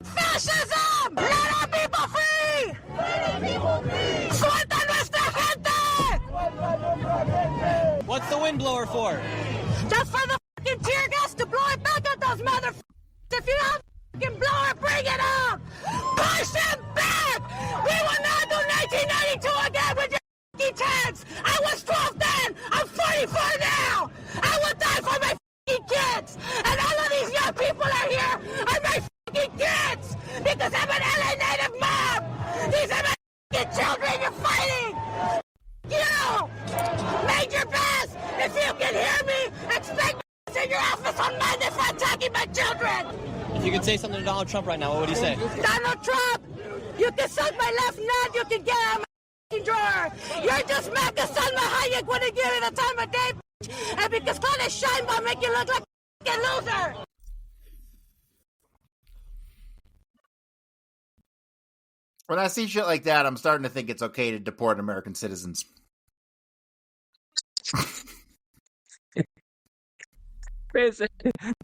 Fascism! Let our people free! Let our people free! Suelta nuestra gente! What's the wind blower for? Just for the fucking tear gas to blow it back at those motherfuckers. If you have a fucking blower, bring it up! Push them back! We will not do 1992 again with your fucking tanks! I was 12 then! I'm 44 now! I will die for my fucking kids! And all of these young people are here are my fucking kids! Because I'm an LA native mom! These are my fucking children you're fighting! You! Major Bass, if you can hear me, expect me in your office on Monday for attacking my children! If you could say something to Donald Trump right now, what would you say? Donald Trump! You can suck my left nut, you can get out of my fucking drawer! You're just mad because Salma Hayek wouldn't give you the time of day, bitch! And because Claudia Sheinbaum make you look like a fucking loser! When I see shit like that, I'm starting to think it's okay to deport American citizens. I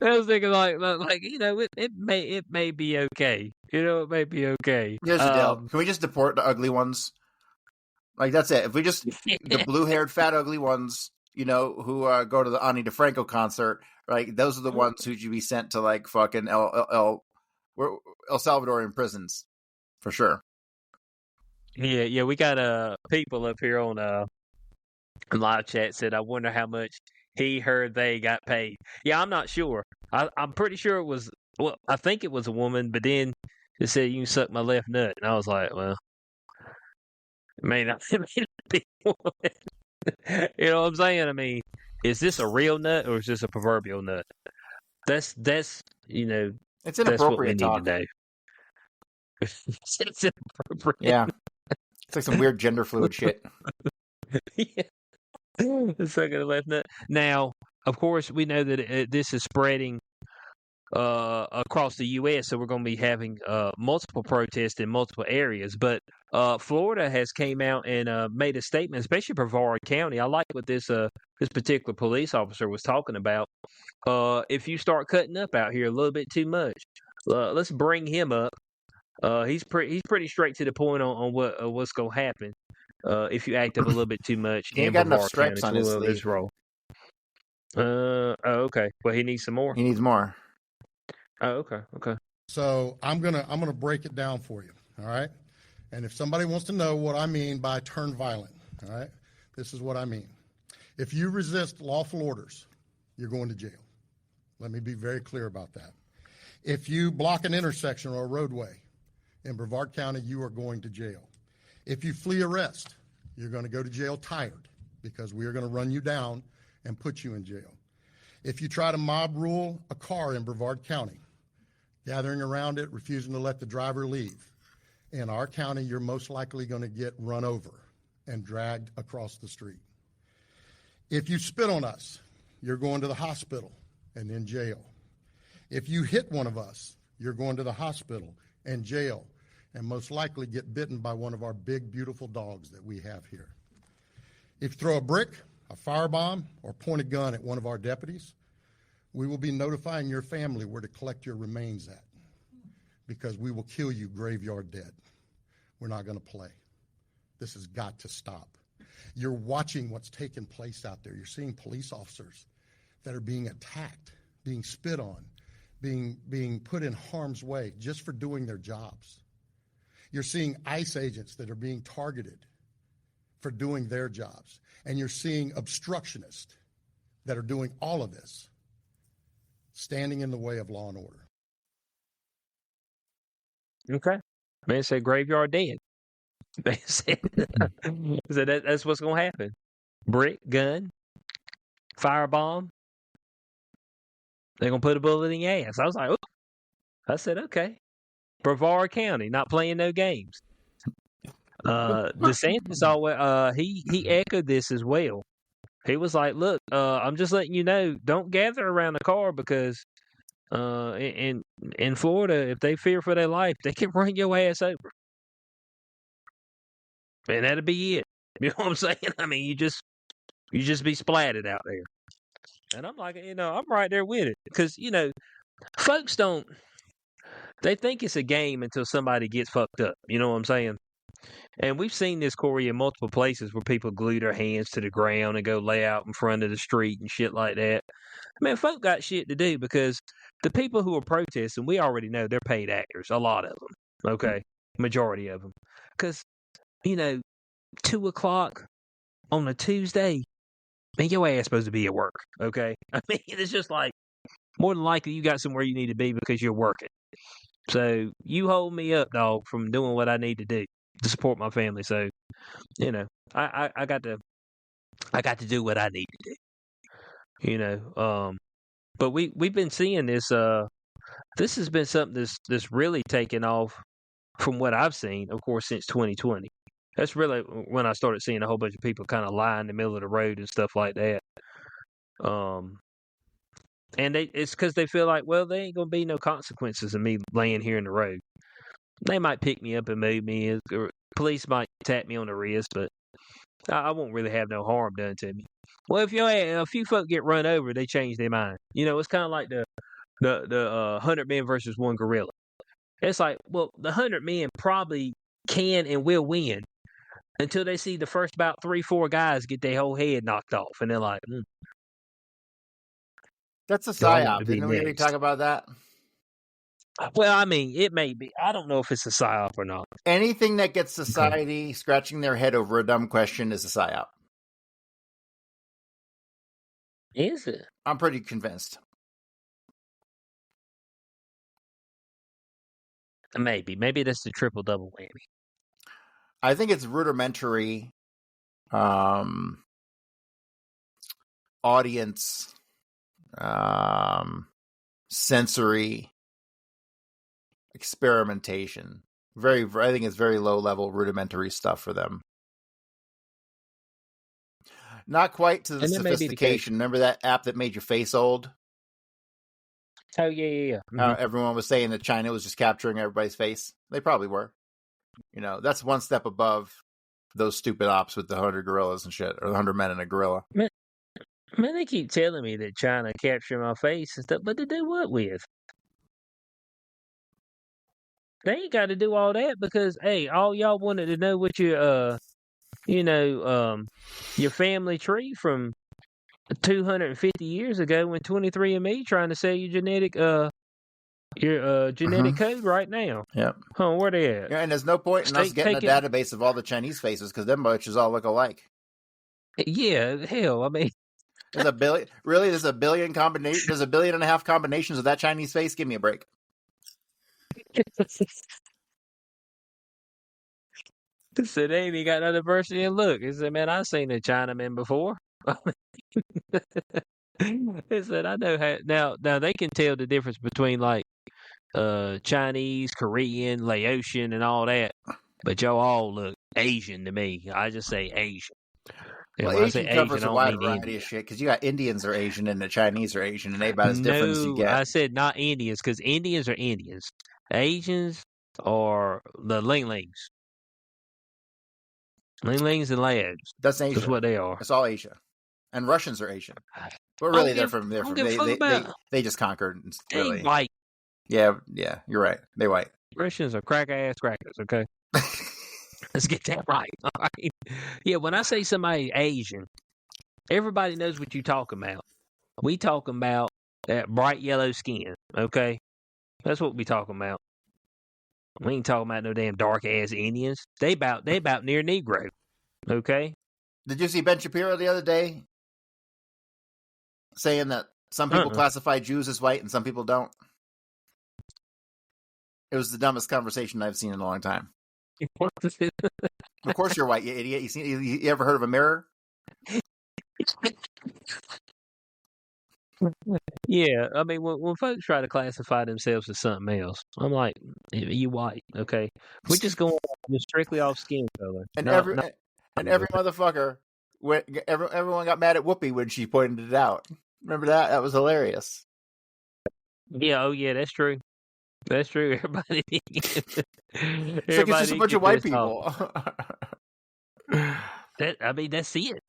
was thinking like you know, it may be okay. You know, it may be okay. Here's the deal. Can we just deport the ugly ones? Like, that's it. If we just the blue-haired, fat, ugly ones, you know, who go to the Ani DeFranco concert, right? Those are the ones who should be sent to like fucking El Salvadorian prisons for sure. Yeah. We got people up here on live chat said, I wonder how much he heard they got paid. Yeah, I'm not sure. I'm pretty sure it was. Well, I think it was a woman, but then it said you can suck my left nut, and I was like, well, it may not be a woman. You know what I'm saying? I mean, is this a real nut or is this a proverbial nut? That's you know, it's inappropriate that's what we need to do. It's inappropriate. Yeah, it's like some weird gender fluid shit. Yeah. Sucking the left nut. Now, of course, we know that this is spreading across the U.S., so we're going to be having multiple protests in multiple areas. But Florida has came out and made a statement, especially Brevard County. I like what this particular police officer was talking about. If you start cutting up out here a little bit too much, let's bring him up. He's pretty straight to the point on what's going to happen. If you act up a little bit too much, he ain't got enough stripes on his sleeve. Role. Okay. Well, he needs some more. He needs more. Oh, okay. So I'm gonna break it down for you. All right. And if somebody wants to know what I mean by turn violent, all right, this is what I mean. If you resist lawful orders, you're going to jail. Let me be very clear about that. If you block an intersection or a roadway in Brevard County, you are going to jail. If you flee arrest, you're going to go to jail tired because we are going to run you down and put you in jail. If you try to mob rule a car in Brevard County, gathering around it, refusing to let the driver leave, in our county, you're most likely going to get run over and dragged across the street. If you spit on us, you're going to the hospital and in jail. If you hit one of us, You're going to the hospital and jail, and most likely get bitten by one of our big, beautiful dogs that we have here. If you throw a brick, a firebomb, or point a gun at one of our deputies, we will be notifying your family where to collect your remains at, because we will kill you graveyard dead. We're not going to play. This has got to stop. You're watching what's taking place out there. You're seeing police officers that are being attacked, being spit on, being put in harm's way just for doing their jobs. You're seeing ICE agents that are being targeted for doing their jobs. And you're seeing obstructionists that are doing all of this, standing in the way of law and order. Okay. Man said graveyard dead. They said, so that's what's going to happen. Brick, gun, firebomb. They're going to put a bullet in your ass. I was like, ooh. I said, okay. Brevard County, not playing no games. DeSantis always, he echoed this as well. He was like, look, I'm just letting you know, don't gather around the car because in Florida, if they fear for their life, they can run your ass over. And that'll be it. You know what I'm saying? I mean, you just be splatted out there. And I'm like, I'm right there with it. Because, folks they think it's a game until somebody gets fucked up. You know what I'm saying? And we've seen this, Corey, in multiple places where people glue their hands to the ground and go lay out in front of the street and shit like that. Man, folk got shit to do because the people who are protesting, we already know they're paid actors, a lot of them, okay? Majority of them. Because, 2 o'clock on a Tuesday, man, your ass supposed to be at work, okay? I mean, it's just like, more than likely you got somewhere you need to be because you're working. So you hold me up, dog, from doing what I need to do to support my family. So, I got to do what I need to do. But we've been seeing this. This has been something that's really taken off from what I've seen, of course, since 2020. That's really when I started seeing a whole bunch of people kind of lie in the middle of the road and stuff like that. And it's because they feel like, well, there ain't gonna be no consequences of me laying here in the road. They might pick me up and move me, or police might tap me on the wrist, but I won't really have no harm done to me. Well, if a few folk get run over, they change their mind. It's kind of like the 100 men versus one gorilla. It's like, well, the 100 men probably can and will win until they see the first about 3-4 guys get their whole head knocked off, and they're like, That's a do I want psyop. to be Didn't we already next? talk about that? Well, I mean, it may be. I don't know if it's a psyop or not. Anything that gets society scratching their head over a dumb question is a psyop. Is it? I'm pretty convinced. Maybe that's the triple double whammy. I think it's rudimentary audience sensory experimentation. I think it's very low level rudimentary stuff for them. Not quite to the sophistication. Remember that app that made your face old? Oh, yeah. Mm-hmm. Everyone was saying that China was just capturing everybody's face. They probably were. That's one step above those stupid ops with the 100 gorillas and shit, or the 100 men and a gorilla. Man, they keep telling me that China captured my face and stuff, but to do what with? They ain't got to do all that because, hey, all y'all wanted to know what your, your family tree from 250 years ago when 23andMe trying to sell you genetic code right now. Yep. Huh, where they at? Yeah, and there's no point in us getting a database of all the Chinese faces because them bitches all look alike. Yeah, hell, I mean, there's a billion. Really, there's a billion combination. There's 1.5 billion combinations of that Chinese face. Give me a break. Said they ain't got no diversity in look. He said, man, I've seen a Chinaman before. He said, I know how. Now they can tell the difference between like Chinese, Korean, Laotian, and all that. But y'all all look Asian to me. I just say Asian. And Well, when I say Asian Asian, covers I a don't wide mean variety India. of shit because you got Indians are Asian and the Chinese are Asian, and they about as different as you No, get. I said not Indians because Indians are Indians. Asians are the Ling Lings. Ling Lings and Laos. That's That's Asia. what they are. It's all Asia, and Russians are Asian. But I really, don't they're I don't from give a fuck about. they just conquered. They Really, white. yeah, you're right. They white. Russians are crack ass crackers. Okay, let's get that right. All right. Yeah, when I say somebody Asian, everybody knows what you're talking about. We talking about that bright yellow skin. Okay, that's what we talking about. We ain't talking about no damn dark ass Indians. They about near Negro. Okay. Did you see Ben Shapiro the other day saying that some people classify Jews as white and some people don't? It was the dumbest conversation I've seen in a long time. Of course you're white, you idiot. You ever heard of a mirror? Yeah, I mean, when folks try to classify themselves as something else, I'm like, you white, okay? We're just going strictly off skin color. And every motherfucker, everyone got mad at Whoopi when she pointed it out. Remember that? That was hilarious. Yeah, oh yeah, that's true. That's true. Everybody, it's just a bunch of white people. I mean, that's it.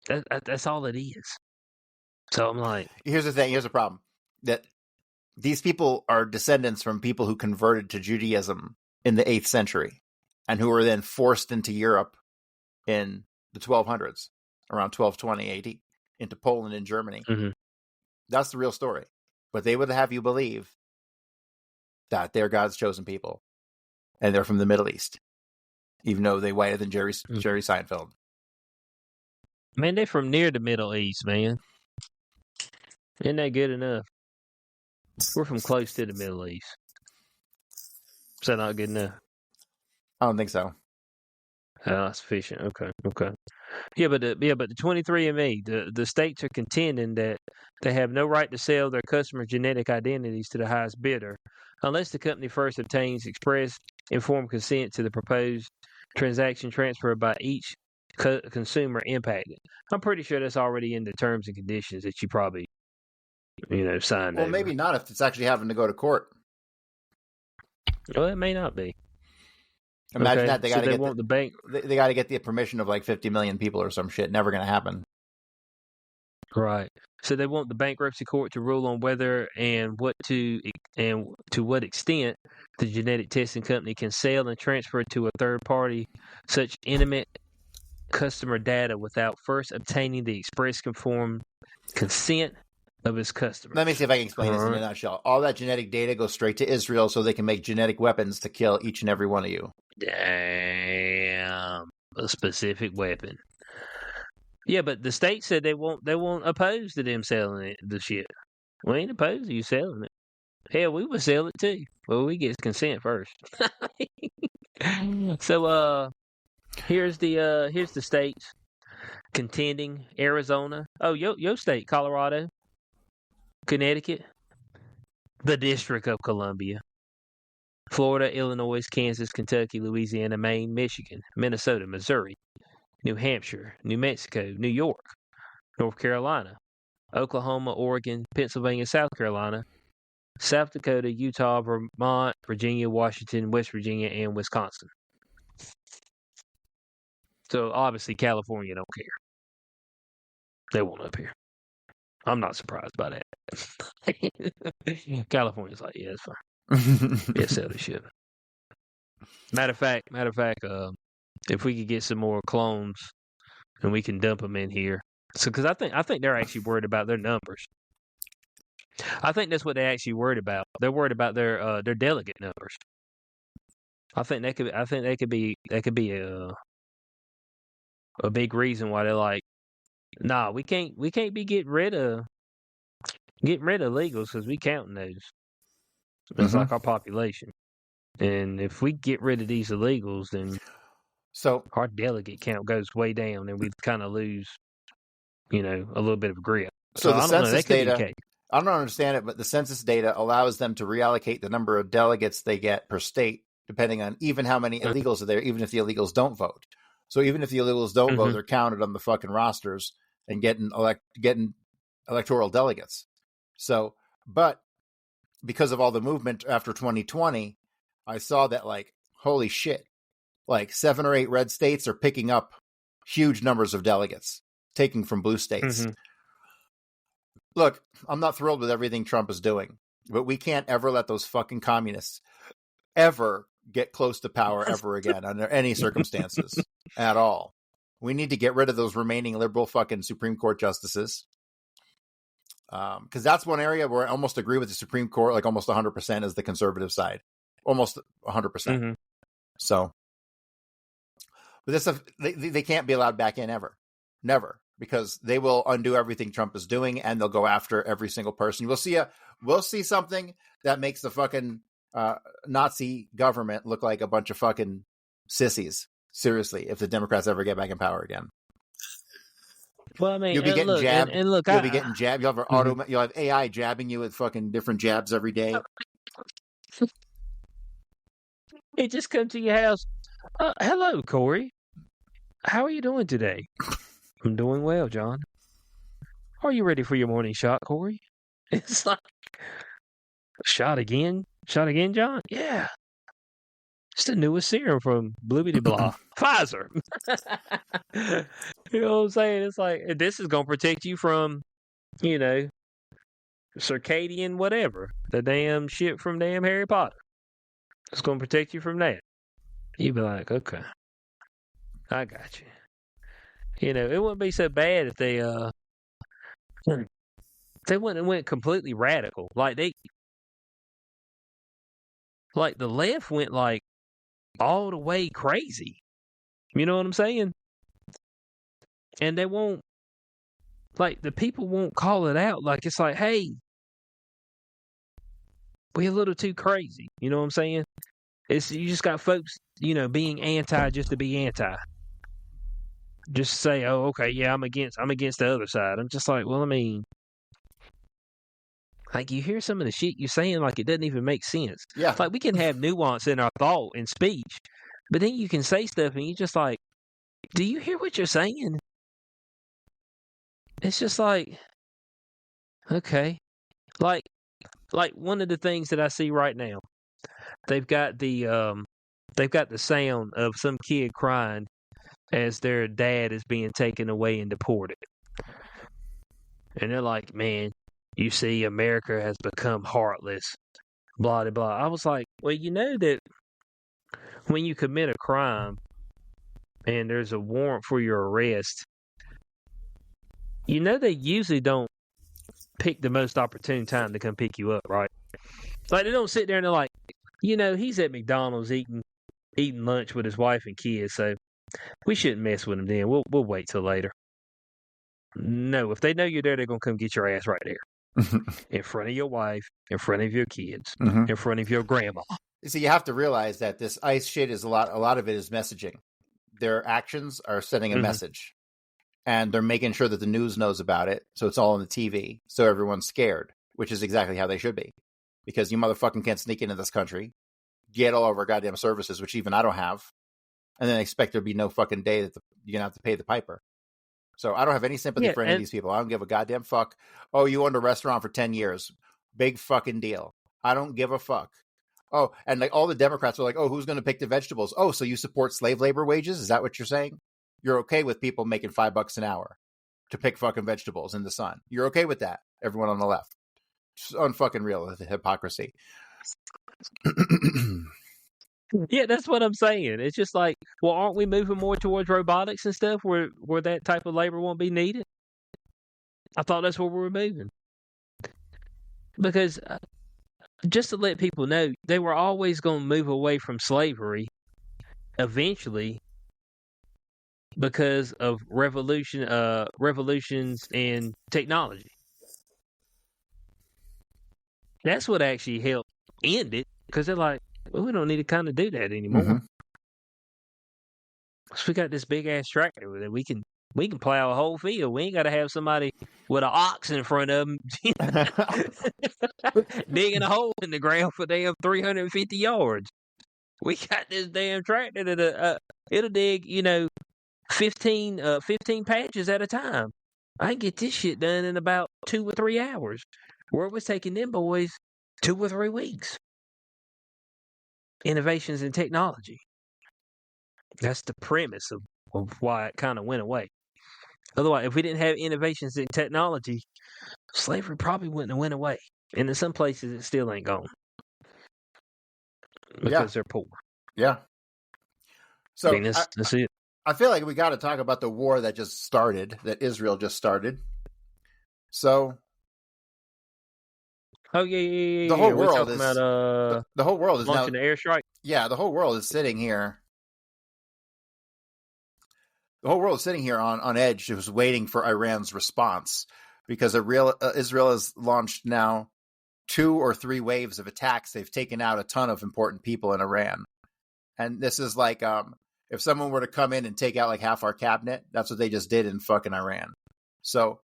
That's all it is. So I'm like, here's the thing. Here's the problem: that these people are descendants from people who converted to Judaism in the 8th century, and who were then forced into Europe in the 1200s, around 1220 AD, into Poland and Germany. Mm-hmm. That's the real story. But they would have you believe that they're God's chosen people, and they're from the Middle East, even though they're whiter than Jerry Seinfeld. Man, they're from near the Middle East, man. Isn't that good enough? We're from close to the Middle East. Is that not good enough? I don't think so. That's sufficient. Okay. Yeah, but the 23andMe, the states are contending that they have no right to sell their customers' genetic identities to the highest bidder unless the company first obtains express informed consent to the proposed transaction transfer by each consumer impacted. I'm pretty sure that's already in the terms and conditions that you probably, signed over. Well, maybe not if it's actually having to go to court. Well, it may not be. Imagine that they got to get the bank. They got to get the permission of like 50 million people or some shit. Never going to happen. Right. So they want the bankruptcy court to rule on whether and to what extent the genetic testing company can sell and transfer to a third party such intimate customer data without first obtaining the express conformed consent of its customers. Let me see if I can explain this in a nutshell. All that genetic data goes straight to Israel so they can make genetic weapons to kill each and every one of you. Damn. A specific weapon. Yeah, but the state said they won't oppose to them selling the shit. We ain't opposed to you selling it. Hell, we would sell it too. Well, we get consent first. So here's the states contending: Arizona. Oh, your state, Colorado, Connecticut, the District of Columbia, Florida, Illinois, Kansas, Kentucky, Louisiana, Maine, Michigan, Minnesota, Missouri, New Hampshire, New Mexico, New York, North Carolina, Oklahoma, Oregon, Pennsylvania, South Carolina, South Dakota, Utah, Vermont, Virginia, Washington, West Virginia, and Wisconsin. So obviously California don't care. They won't up here. I'm not surprised by that. California's like, yeah, it's fine. Yeah, sell this shit. Matter of fact, if we could get some more clones and we can dump them in here. So, because I think they're actually worried about their numbers. I think that's what they're actually worried about. They're worried about their delegate numbers. I think that could be a big reason why they're like, nah, we can't be getting rid of illegals because we counting those. It's like our population, and if we get rid of these illegals, then our delegate count goes way down, and we kind of lose, a little bit of grip. So the census data, I don't understand it, but the census data allows them to reallocate the number of delegates they get per state, depending on even how many illegals are there, even if the illegals don't vote. So even if the illegals don't vote, Mhm. they're counted on the fucking rosters and getting electoral delegates. So, but because of all the movement after 2020, I saw that, like, holy shit, like 7 or 8 red states are picking up huge numbers of delegates, taking from blue states. Mhm. Look, I'm not thrilled with everything Trump is doing, but we can't ever let those fucking communists ever get close to power ever again under any circumstances at all. We need to get rid of those remaining liberal fucking Supreme Court justices. Because that's one area where I almost agree with the Supreme Court, like almost 100% is the conservative side. Almost 100%. Mhm. So, but this stuff, they can't be allowed back in ever. Never. Because they will undo everything Trump is doing and they'll go after every single person. We'll see something that makes the fucking Nazi government look like a bunch of fucking sissies. Seriously, if the Democrats ever get back in power again. Well, I mean, You'll be getting look, jabbed. and look, You'll be getting jabbed. You'll have Mhm. you'll have AI jabbing you with fucking different jabs every day. It just come to your house. Hello, Corey. How are you doing today? I'm doing well, John. Are you ready for your morning shot, Corey? It's like, shot again? Shot again, John? Yeah. It's the newest serum from Bloobity Blah. Pfizer. You know what I'm saying? It's like, this is going to protect you from, circadian whatever. The damn shit from damn Harry Potter. It's going to protect you from that. You'd be like, okay. I got you. It wouldn't be so bad if they wouldn't have went completely radical. Like the left went like all the way crazy. You know what I'm saying? And they won't, like, the people won't call it out. Like, it's like, hey, we're a little too crazy. You know what I'm saying? You just got folks, being anti just to be anti. Just say, oh, okay, yeah, I'm against the other side. I'm just like, well, I mean, like, you hear some of the shit you're saying, like, it doesn't even make sense. Yeah. Like, we can have nuance in our thought and speech, but then you can say stuff and you just like, do you hear what you're saying? It's just like, okay. Like one of the things that I see right now, they've got the sound of some kid crying as their dad is being taken away and deported. And they're like, man, you see, America has become heartless, blah, blah, blah. I was like, well, you know that when you commit a crime and there's a warrant for your arrest, they usually don't pick the most opportune time to come pick you up, right? Like, they don't sit there and they're like, he's at McDonald's eating lunch with his wife and kids, so we shouldn't mess with him then. We'll wait till later. No, if they know you're there, they're going to come get your ass right there. In front of your wife, in front of your kids, in front of your grandma. See, you have to realize that this ICE shit is a lot of it is messaging. Their actions are sending a message. And they're making sure that the news knows about it, so it's all on the TV, so everyone's scared, which is exactly how they should be. Because you motherfucking can't sneak into this country, get all of our goddamn services, which even I don't have, and then expect there to be no fucking day that you're going to have to pay the piper. So I don't have any sympathy for any of these people. I don't give a goddamn fuck. Oh, you owned a restaurant for 10 years. Big fucking deal. I don't give a fuck. Oh, and like all the Democrats are like, oh, who's going to pick the vegetables? Oh, so you support slave labor wages? Is that what you're saying? You're okay with people making $5 an hour to pick fucking vegetables in the sun. You're okay with that, everyone on the left. It's unfucking real, the hypocrisy. Yeah, that's what I'm saying. It's just like, well, aren't we moving more towards robotics and stuff where that type of labor won't be needed? I thought that's where we were moving. Because just to let people know, they were always going to move away from slavery eventually because of revolutions in technology. That's what actually helped end it, because they're like, well, we don't need to kind of do that anymore. So we got this big ass tractor with it. We can plow a whole field. We ain't got to have somebody with an ox in front of them digging a hole in the ground for damn 350 yards. We got this damn tractor that it'll dig, 15 patches at a time. I can get this shit done in about 2 or 3 hours. Where it was taking them boys 2 or 3 weeks. Innovations in technology. That's the premise of why it kind of went away. Otherwise, if we didn't have innovations in technology, slavery probably wouldn't have went away. And in some places, it still ain't gone. Because they're poor. Yeah. So I mean, that's it. I feel like we got to talk about the war that just started, that Israel just started. So, the whole world is about, the whole world is launching now the airstrike. Yeah, the whole world is sitting here. The whole world is sitting here on edge, just waiting for Iran's response, because Israel has launched now 2 or 3 waves of attacks. They've taken out a ton of important people in Iran, and this is like if someone were to come in and take out like half our cabinet, that's what they just did in fucking Iran. So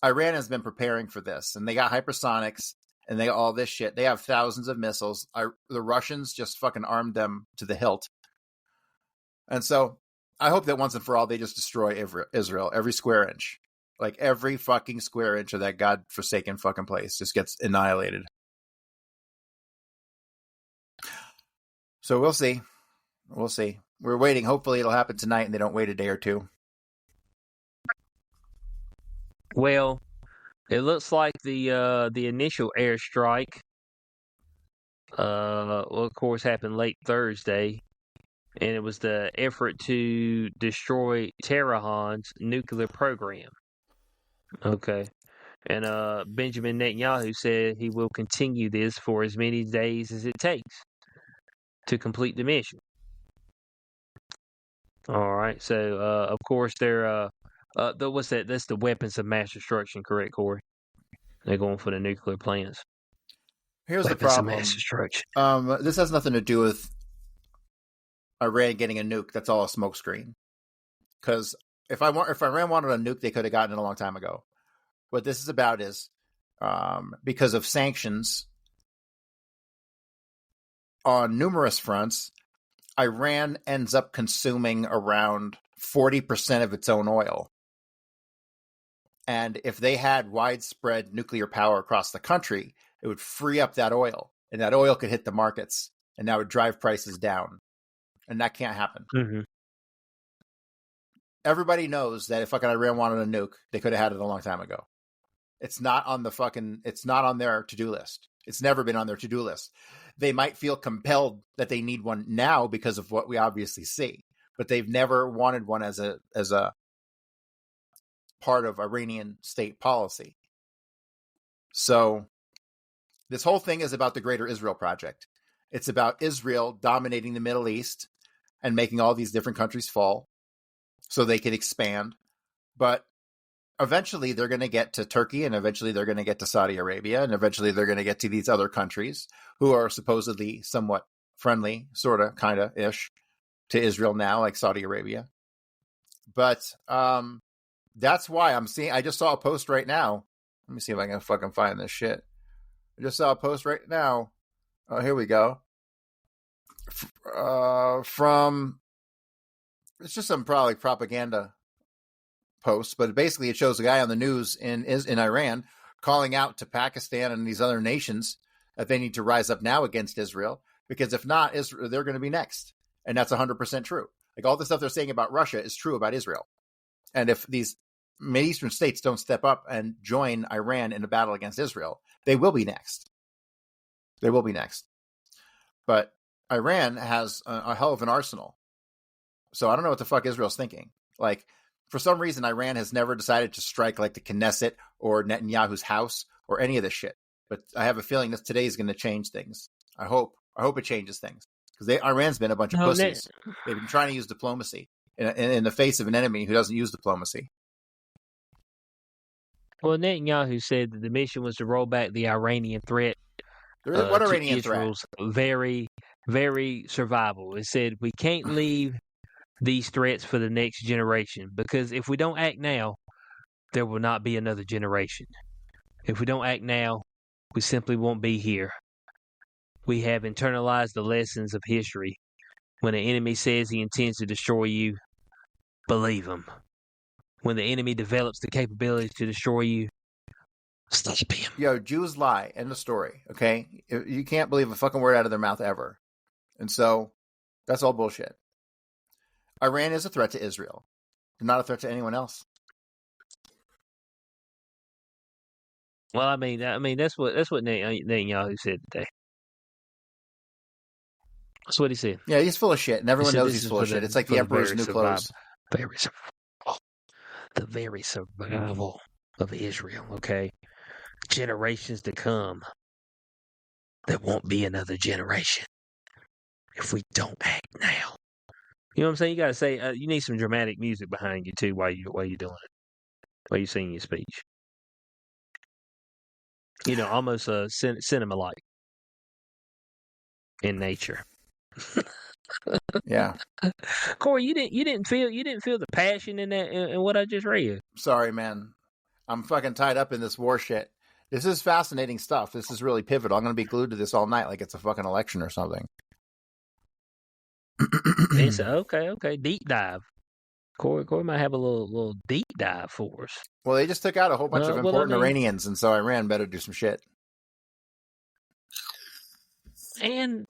Iran has been preparing for this, and they got hypersonics and they got all this shit. They have thousands of missiles. The Russians just fucking armed them to the hilt. And so I hope that once and for all, they just destroy Israel, every square inch. Like every fucking square inch of that godforsaken fucking place just gets annihilated. So we'll see. We'll see. We're waiting. Hopefully it'll happen tonight and they don't wait a day or two. Well, it looks like the initial airstrike, of course, happened late Thursday, and it was the effort to destroy Tehran's nuclear program. Okay. And Benjamin Netanyahu said he will continue this for as many days as it takes to complete the mission. All right. So, of course, they're what's that? That's the weapons of mass destruction, correct, Corey? They're going for the nuclear plants. Here's weapons the problem. Of mass destruction. This has nothing to do with Iran getting a nuke. That's all a smokescreen. Because if Iran wanted a nuke, they could have gotten it a long time ago. What this is about is because of sanctions on numerous fronts, Iran ends up consuming around 40% of its own oil. And if they had widespread nuclear power across the country, it would free up that oil, and that oil could hit the markets, and that would drive prices down. And that can't happen. Mm-hmm. Everybody knows that if fucking Iran wanted a nuke, they could have had it a long time ago. It's not on their to-do list. It's never been on their to-do list. They might feel compelled that they need one now because of what we obviously see, but they've never wanted one as a part of Iranian state policy. So this whole thing is about the Greater Israel Project. It's about Israel dominating the Middle East and making all these different countries fall so they can expand. But eventually they're going to get to Turkey, and eventually they're going to get to Saudi Arabia, and eventually they're going to get to these other countries who are supposedly somewhat friendly, sort of, kind of ish, to Israel now, like Saudi Arabia. But that's why I just saw a post right now. Let me see if I can fucking find this shit. I just saw a post right now. Oh, here we go. From, it's just some probably propaganda posts, but basically it shows a guy on the news in Iran calling out to Pakistan and these other nations that they need to rise up now against Israel, because if not, Israel, they're going to be next. And that's 100% true. Like all the stuff they're saying about Russia is true about Israel. And if these Mideastern states don't step up and join Iran in a battle against Israel, they will be next. They will be next. But Iran has a hell of an arsenal. So I don't know what the fuck Israel's thinking. Like, for some reason, Iran has never decided to strike like the Knesset or Netanyahu's house or any of this shit. But I have a feeling that today is going to change things. I hope it changes things. Because Iran's been a bunch of pussies. They've been trying to use diplomacy in the face of an enemy who doesn't use diplomacy. Well, Netanyahu said that the mission was to roll back the Iranian threat. What Iranian Israel's threat? Very, very survival. It said we can't leave these threats for the next generation, because if we don't act now, there will not be another generation. If we don't act now, we simply won't be here. We have internalized the lessons of history. When an enemy says he intends to destroy you, believe them. When the enemy develops the capability to destroy you, stop him. Yo, Jews lie. End of story. Okay, you can't believe a fucking word out of their mouth ever, and so that's all bullshit. Iran is a threat to Israel, not a threat to anyone else. Well, I mean, that's what Netanyahu said today. That's what he said. Yeah, he's full of shit, and everyone knows he's full of the- shit. It's like for the Emperor's new clothes. The very survival of Israel. Okay, generations to come. There won't be another generation if we don't act now. You know what I'm saying? You gotta say you need some dramatic music behind you too while you're doing it, while you're singing your speech. You know, almost cinema-like in nature. Yeah, Corey, you didn't feel the passion in that in what I just read. sorry, man. I'm fucking tied up in this war shit. This is fascinating stuff. This is really pivotal. I'm going to be glued to this all night like it's a fucking election or something. It's okay, deep dive. Corey might have a little deep dive for us. Well, they just took out a whole bunch of important I mean, Iranians, and so Iran better do some shit. And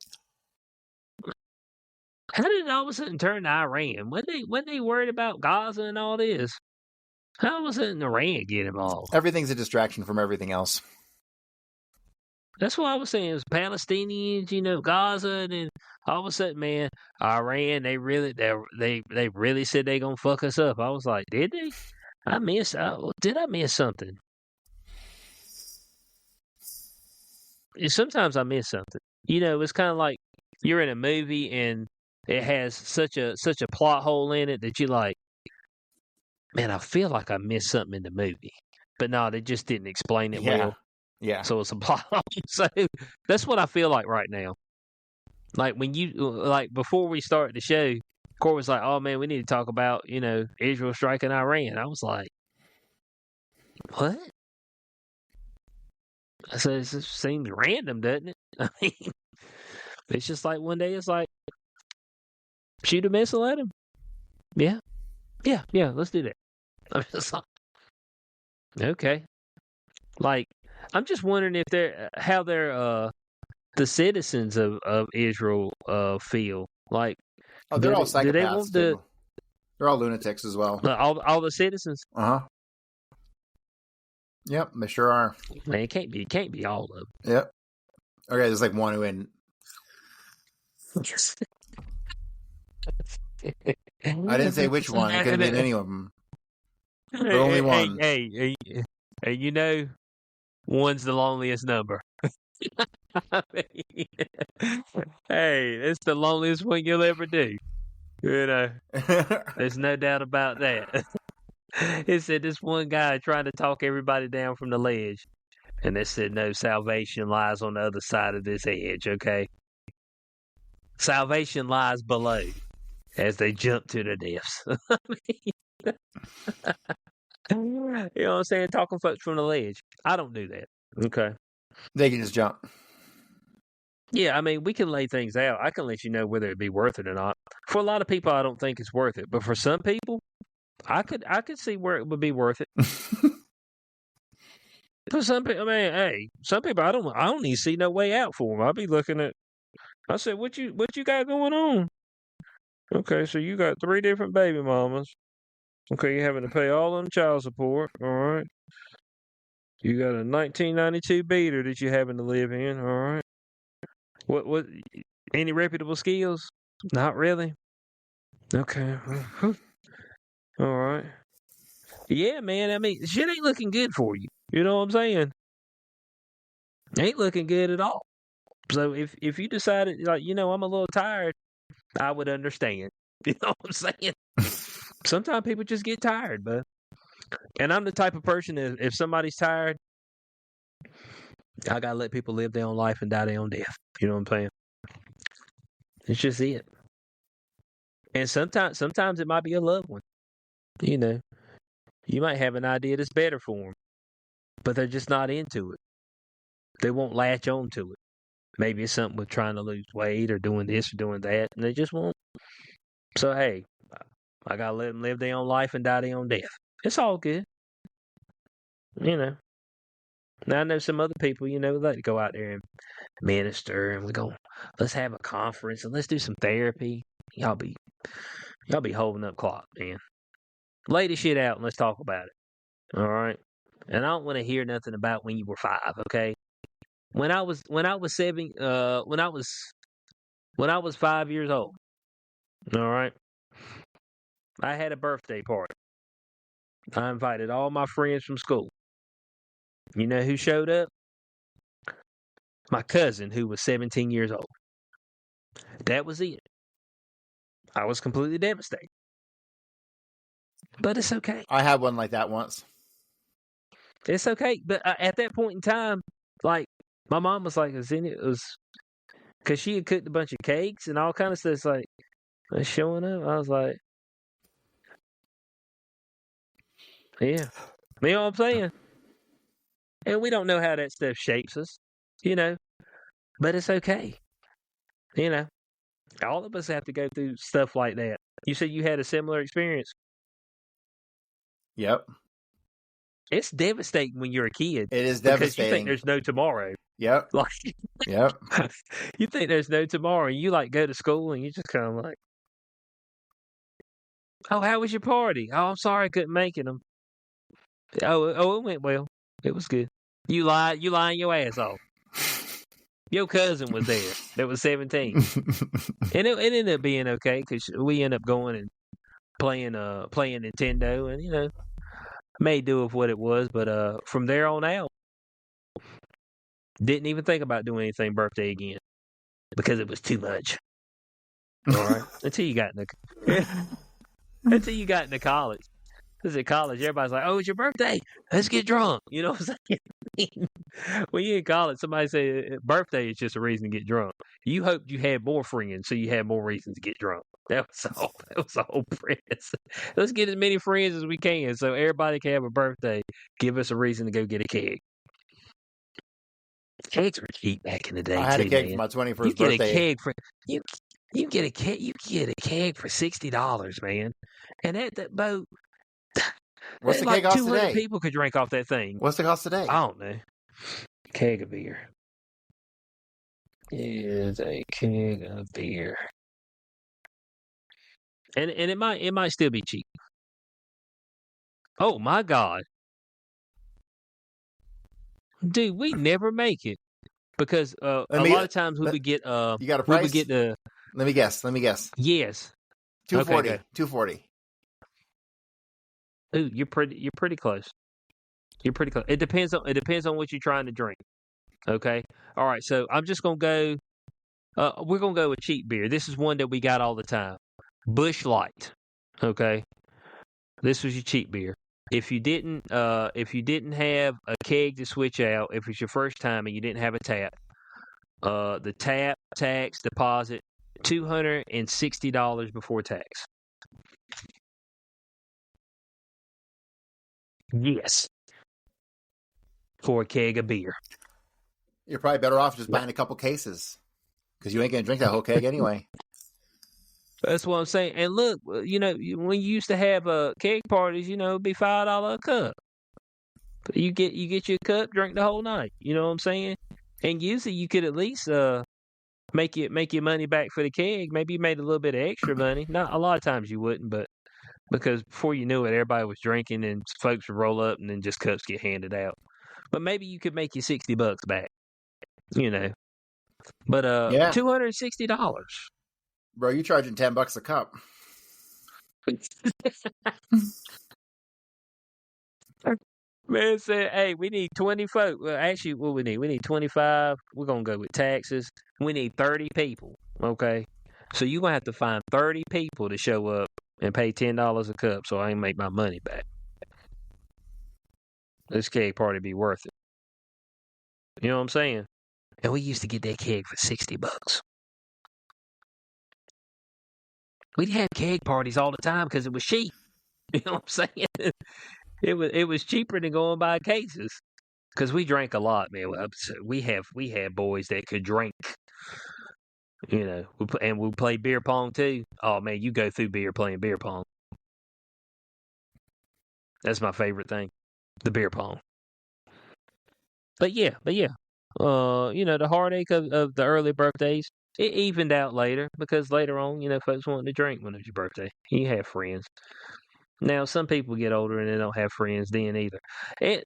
how did it all of a sudden turn to Iran? When they worried about Gaza and all this? How was it Iran get involved? Everything's a distraction from everything else. That's what I was saying. It was Palestinians, you know, Gaza, and then all of a sudden, man, Iran, they really said they gonna fuck us up. I was like, did they? Did I miss something? Sometimes I miss something. You know, it's kind of like you're in a movie and it has such a plot hole in it that you like, man, I feel like I missed something in the movie. But no, they just didn't explain it well. Yeah. So it's a plot hole. So that's what I feel like right now. Like before we started the show, Corey was like, "Oh man, we need to talk about, you know, Israel striking Iran." I was like, "What?" I said, "It just seems random, doesn't it?" I mean, it's just like one day it's like, shoot a missile at him. Yeah, let's do that. I'm just like, okay. Like, I'm just wondering if how the citizens of Israel feel. Like, they're all psychopaths too. They're all lunatics as well. All the citizens. Yep, they sure are. Man, it can't be all of them. Yep. Okay, there's like one who in. I didn't say which one. It could have been any of them. But only one. Hey, you know, one's the loneliest number. Hey, it's the loneliest one you'll ever do. You know, there's no doubt about that. It said this one guy trying to talk everybody down from the ledge. And they said, no, salvation lies on the other side of this edge, okay? Salvation lies below as they jump to their deaths. You know what I'm saying? Talking folks from the ledge. I don't do that. Okay. They can just jump. Yeah, I mean, we can lay things out. I can let you know whether it'd be worth it or not. For a lot of people, I don't think it's worth it. But for some people, I could see where it would be worth it. For some people, I mean, hey, some people I don't even see no way out for them. I'll be looking at. I said, what you got going on? Okay, so you got 3 different baby mamas. Okay, you're having to pay all them child support. All right. You got a 1992 beater that you're having to live in. All right. What? Any reputable skills? Not really. Okay. All right. Yeah, man. I mean, shit ain't looking good for you. You know what I'm saying? Ain't looking good at all. So if you decided, like, you know, I'm a little tired, I would understand. You know what I'm saying? Sometimes people just get tired, but and I'm the type of person that if somebody's tired, I gotta let people live their own life and die their own death. You know what I'm saying? It's just it. And sometimes it might be a loved one. You know, you might have an idea that's better for them, but they're just not into it. They won't latch on to it. Maybe it's something with trying to lose weight or doing this or doing that, and they just won't. So hey, I gotta let them live their own life and die their own death. It's all good. You know. Now I know some other people, like to go out there and minister, and let's have a conference and let's do some therapy. Y'all be holding up clock, man. Lay the shit out and let's talk about it. All right. And I don't want to hear nothing about when you were 5. Okay. When I was 7, when I was 5 years old. All right. I had a birthday party. I invited all my friends from school. You know who showed up? My cousin, who was 17 years old. That was it. I was completely devastated. But it's okay. I had one like that once. It's okay. But at that point in time, like, my mom was like, because she had cooked a bunch of cakes and all kind of stuff. It's like, showing up. I was like, yeah. You know what I'm saying? And we don't know how that stuff shapes us, but it's okay. All of us have to go through stuff like that. You said you had a similar experience. Yep. It's devastating when you're a kid. It is because devastating. You think there's no tomorrow. Yep. Like, yep. You think there's no tomorrow. And you go to school and you just kind of like, oh, how was your party? Oh, I'm sorry I couldn't make it. It went well. It was good. You lying your ass off. Your cousin was there that was 17. And it ended up being okay because we ended up going and playing Nintendo and, made do with what it was. But from there on out, didn't even think about doing anything birthday again because it was too much. All right. Until you got into college. Because at college, everybody's like, oh, it's your birthday. Let's get drunk. You know what I'm saying? When you're in college, somebody say birthday is just a reason to get drunk. You hoped you had more friends, so you had more reasons to get drunk. That was the whole premise. Let's get as many friends as we can so everybody can have a birthday. Give us a reason to go get a keg. Kegs were cheap back in the day. I had too, a keg man. for my 21st you get birthday. A keg for you get a keg. You get a keg for $60, man. And at that boat, what's the like keg cost 200 today? people could drink off that thing. What's the cost today? I don't know. Keg of beer. Is a keg of beer. And it might still be cheap. Oh my God. Dude, we never make it. Because a lot of times we would get you got a price? We would get the Let me guess. Yes. 240. Okay, 240. Ooh, you're pretty close. You're pretty close. It depends on what you're trying to drink. Okay? All right, so I'm just going to go we're going to go with cheap beer. This is one that we got all the time. Busch Light. Okay? This was your cheap beer. If you didn't have a keg to switch out, if it's your first time and you didn't have a tap, the tap, tax, deposit, $260 before tax. Yes. For a keg of beer. You're probably better off just buying a couple cases because you ain't going to drink that whole keg anyway. That's what I'm saying. And look, when you used to have keg parties, it'd be $5 a cup. You get your cup, drink the whole night. You know what I'm saying? And usually you could at least make your money back for the keg. Maybe you made a little bit of extra money. Not a lot of times you wouldn't, but because before you knew it, everybody was drinking and folks would roll up and then just cups get handed out. But maybe you could make your $60 back. But yeah. $260. Bro, you charging $10 a cup. Man said, hey, we need 20 folks. Well, actually, what we need 25. We're going to go with taxes. We need 30 people, okay? So you're going to have to find 30 people to show up and pay $10 a cup so I can make my money back. This keg party be worth it. You know what I'm saying? And we used to get that keg for $60. We'd have keg parties all the time because it was cheap. You know what I'm saying? It was cheaper than going by cases because we drank a lot, man. We had boys that could drink. And we play beer pong too. Oh man, you go through beer playing beer pong. That's my favorite thing, the beer pong. But yeah. The heartache of the early birthdays, it evened out later because later on, folks wanted to drink when it's your birthday. You have friends. Now, some people get older and they don't have friends then either. It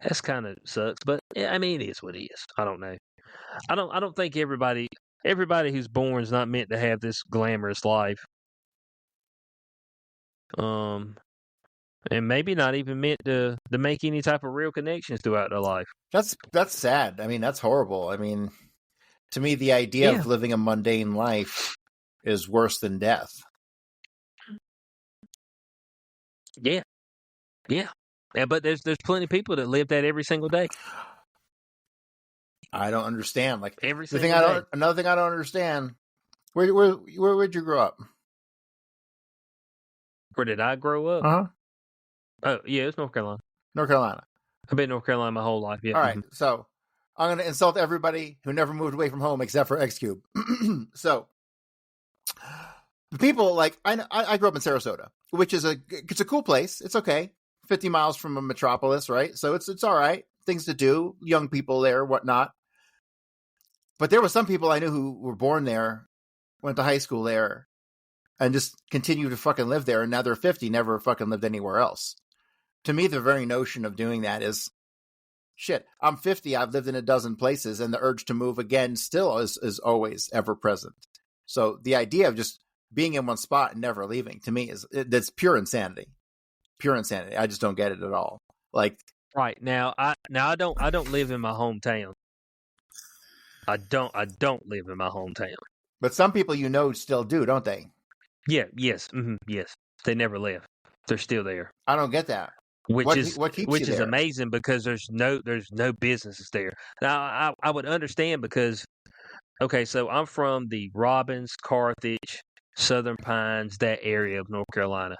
that's kind of sucks, but I mean, it is what it is. I don't know. I don't think everybody who's born is not meant to have this glamorous life. And maybe not even meant to make any type of real connections throughout their life. That's sad. I mean, that's horrible. I mean, to me, the idea of living a mundane life is worse than death. Yeah. But there's plenty of people that live that every single day. I don't understand. Like every the single thing day. Another thing I don't understand. Where'd you grow up? Where did I grow up? Uh huh. Oh yeah, it's North Carolina. North Carolina. I've been in North Carolina my whole life. Yeah. All right. So I'm going to insult everybody who never moved away from home except for X Cube. So the people like I grew up in Sarasota, which is it's a cool place. It's okay. 50 miles from a metropolis, right? So it's all right. Things to do, young people there, whatnot. But there were some people I knew who were born there, went to high school there, and just continue to fucking live there. And now they're 50, never fucking lived anywhere else. To me, the very notion of doing that is shit. I'm 50. I've lived in a dozen places, and the urge to move again still is always ever present. So the idea of just being in one spot and never leaving, to me, that's pure insanity. Pure insanity. I just don't get it at all. Like right now, I don't live in my hometown. I don't live in my hometown. But some people still do, don't they? Yeah. Yes. Yes. They never left. They're still there. I don't get that. What keeps you there? Amazing because there's no businesses there. Now I would understand because okay, so I'm from the Robbins, Carthage, Southern Pines, that area of North Carolina.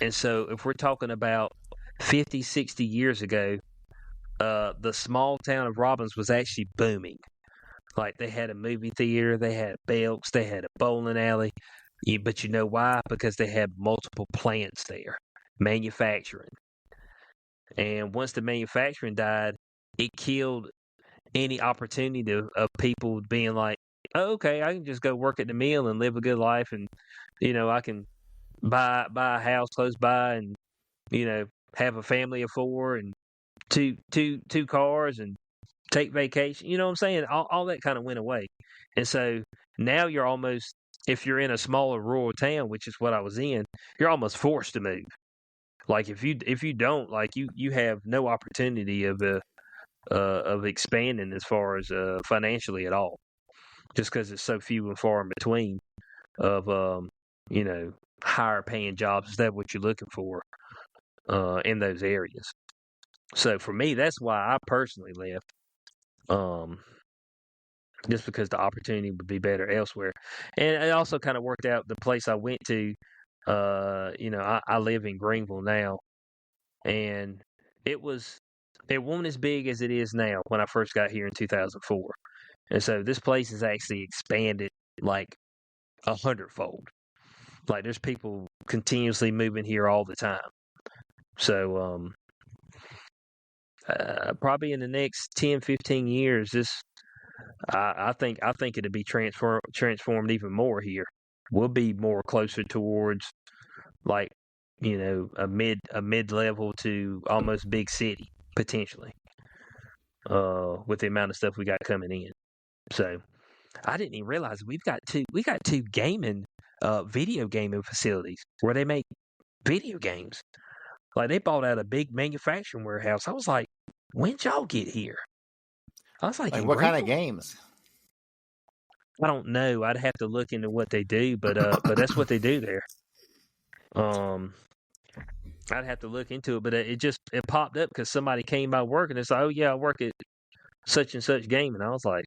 And so if we're talking about 50, 60 years ago, the small town of Robbins was actually booming. Like they had a movie theater, they had Belks, they had a bowling alley. But you know why? Because they had multiple plants there, manufacturing. And once the manufacturing died, it killed any opportunity of people being like, oh, okay, I can just go work at the mill and live a good life. And, I can buy a house close by and, have a family of 4 and two cars and take vacation. You know what I'm saying? All that kind of went away. And so now you're almost, if you're in a smaller rural town, which is what I was in, you're almost forced to move. Like if you don't, like you have no opportunity of expanding as far as financially at all, just because it's so few and far in between of higher paying jobs. Is that what you're looking for in those areas? So for me, that's why I personally left. Just because the opportunity would be better elsewhere, and it also kind of worked out. The place I went to, I live in Greenville now, and it wasn't as big as it is now when I first got here in 2004. And so this place has actually expanded like 100-fold. Like there's people continuously moving here all the time. So probably in the next 10, 15 years, I think it'll be transformed even more here. We'll be more closer towards like a mid-level to almost big city potentially, with the amount of stuff we got coming in. So I didn't even realize we got two gaming video gaming facilities where they make video games. Like they bought out a big manufacturing warehouse. I was like, when'd y'all get here? I was like what kind of games? I don't know. I'd have to look into what they do, but that's what they do there. I'd have to look into it, but it popped up because somebody came by work and it's like, oh yeah, I work at such and such game, and I was like,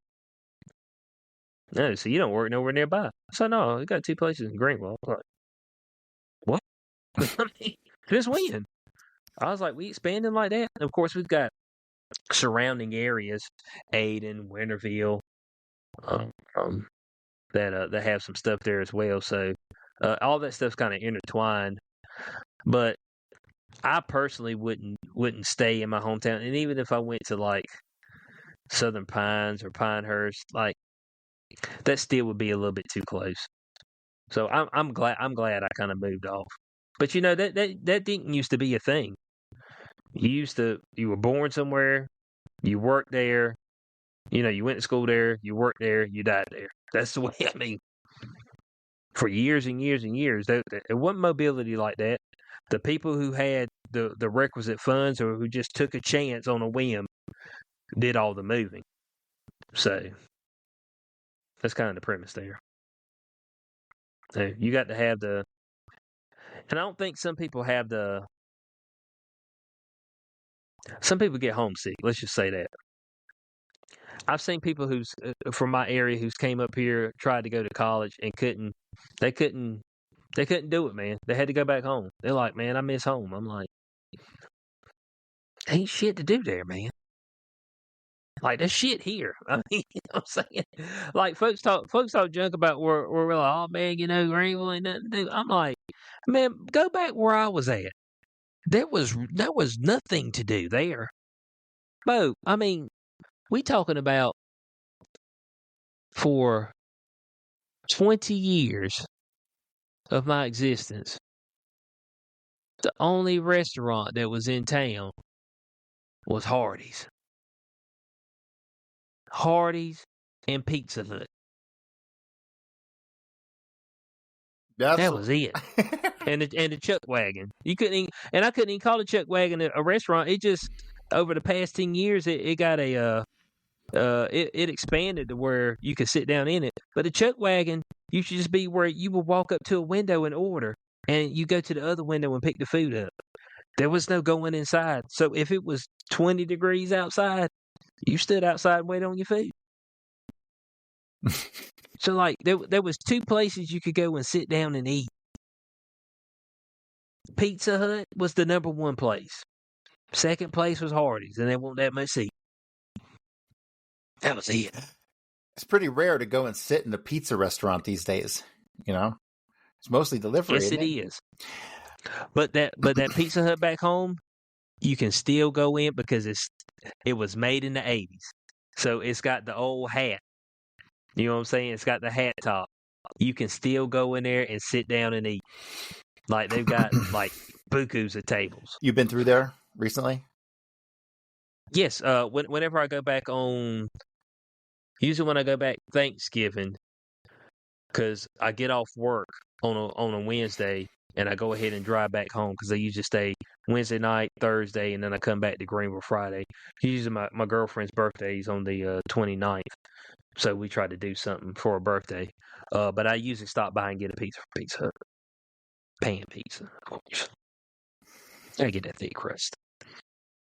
no, so you don't work nowhere nearby. So no, we got 2 places in Greenville. I was like, what? Since when? I was like, we expanding like that? And of course, we've got surrounding areas, Aden, Winterville, that have some stuff there as well. So all that stuff's kind of intertwined. But I personally wouldn't stay in my hometown, and even if I went to like Southern Pines or Pinehurst, like that still would be a little bit too close. So I'm glad I kind of moved off. But you know that didn't used to be a thing. You were born somewhere, you worked there, you know, you went to school there, you worked there, you died there. That's the way. I mean, for years and years and years, there wasn't mobility like that. The people who had the requisite funds or who just took a chance on a whim did all the moving. So that's kind of the premise there. So you got to have and I don't think some people have some people get homesick. Let's just say that. I've seen people who's from my area who's came up here, tried to go to college and they couldn't do it, man. They had to go back home. They're like, man, I miss home. I'm like, ain't shit to do there, man. Like there's shit here. I mean, you know what I'm saying? Like folks talk junk about where we're like, oh man, you know, Greenville ain't nothing to do. I'm like, man, go back where I was at. There was nothing to do there. Bo, I mean, we talking about for 20 years of my existence, the only restaurant that was in town was Hardee's. Hardee's and Pizza Hut. That was it. and the Chuck Wagon. You couldn't even, and I couldn't even call the Chuck Wagon a restaurant. It just over the past 10 years it got it expanded to where you could sit down in it. But the Chuck Wagon used to just be where you would walk up to a window and order, and you go to the other window and pick the food up. There was no going inside. So if it was 20 degrees outside, you stood outside and waited on your food. So like there was two places you could go and sit down and eat. Pizza Hut was the number one place. Second place was Hardee's, and they won't that much seat. That was it. It's pretty rare to go and sit in a pizza restaurant these days. You know, it's mostly delivery. Yes, it is. But that Pizza Hut back home, you can still go in because it was made in the 80s. So it's got the old hat. You know what I'm saying? It's got the hat top. You can still go in there and sit down and eat. Like they've got like bukus of tables. You've been through there recently? Yes. Whenever I go back usually when I go back Thanksgiving, because I get off work on a Wednesday and I go ahead and drive back home because I usually stay Wednesday night, Thursday, and then I come back to Greenville Friday. Usually my girlfriend's birthday is on the 29th, so we try to do something for her birthday. But I usually stop by and get a pizza from Pizza Hut. Pan pizza, of course. I get that thick crust.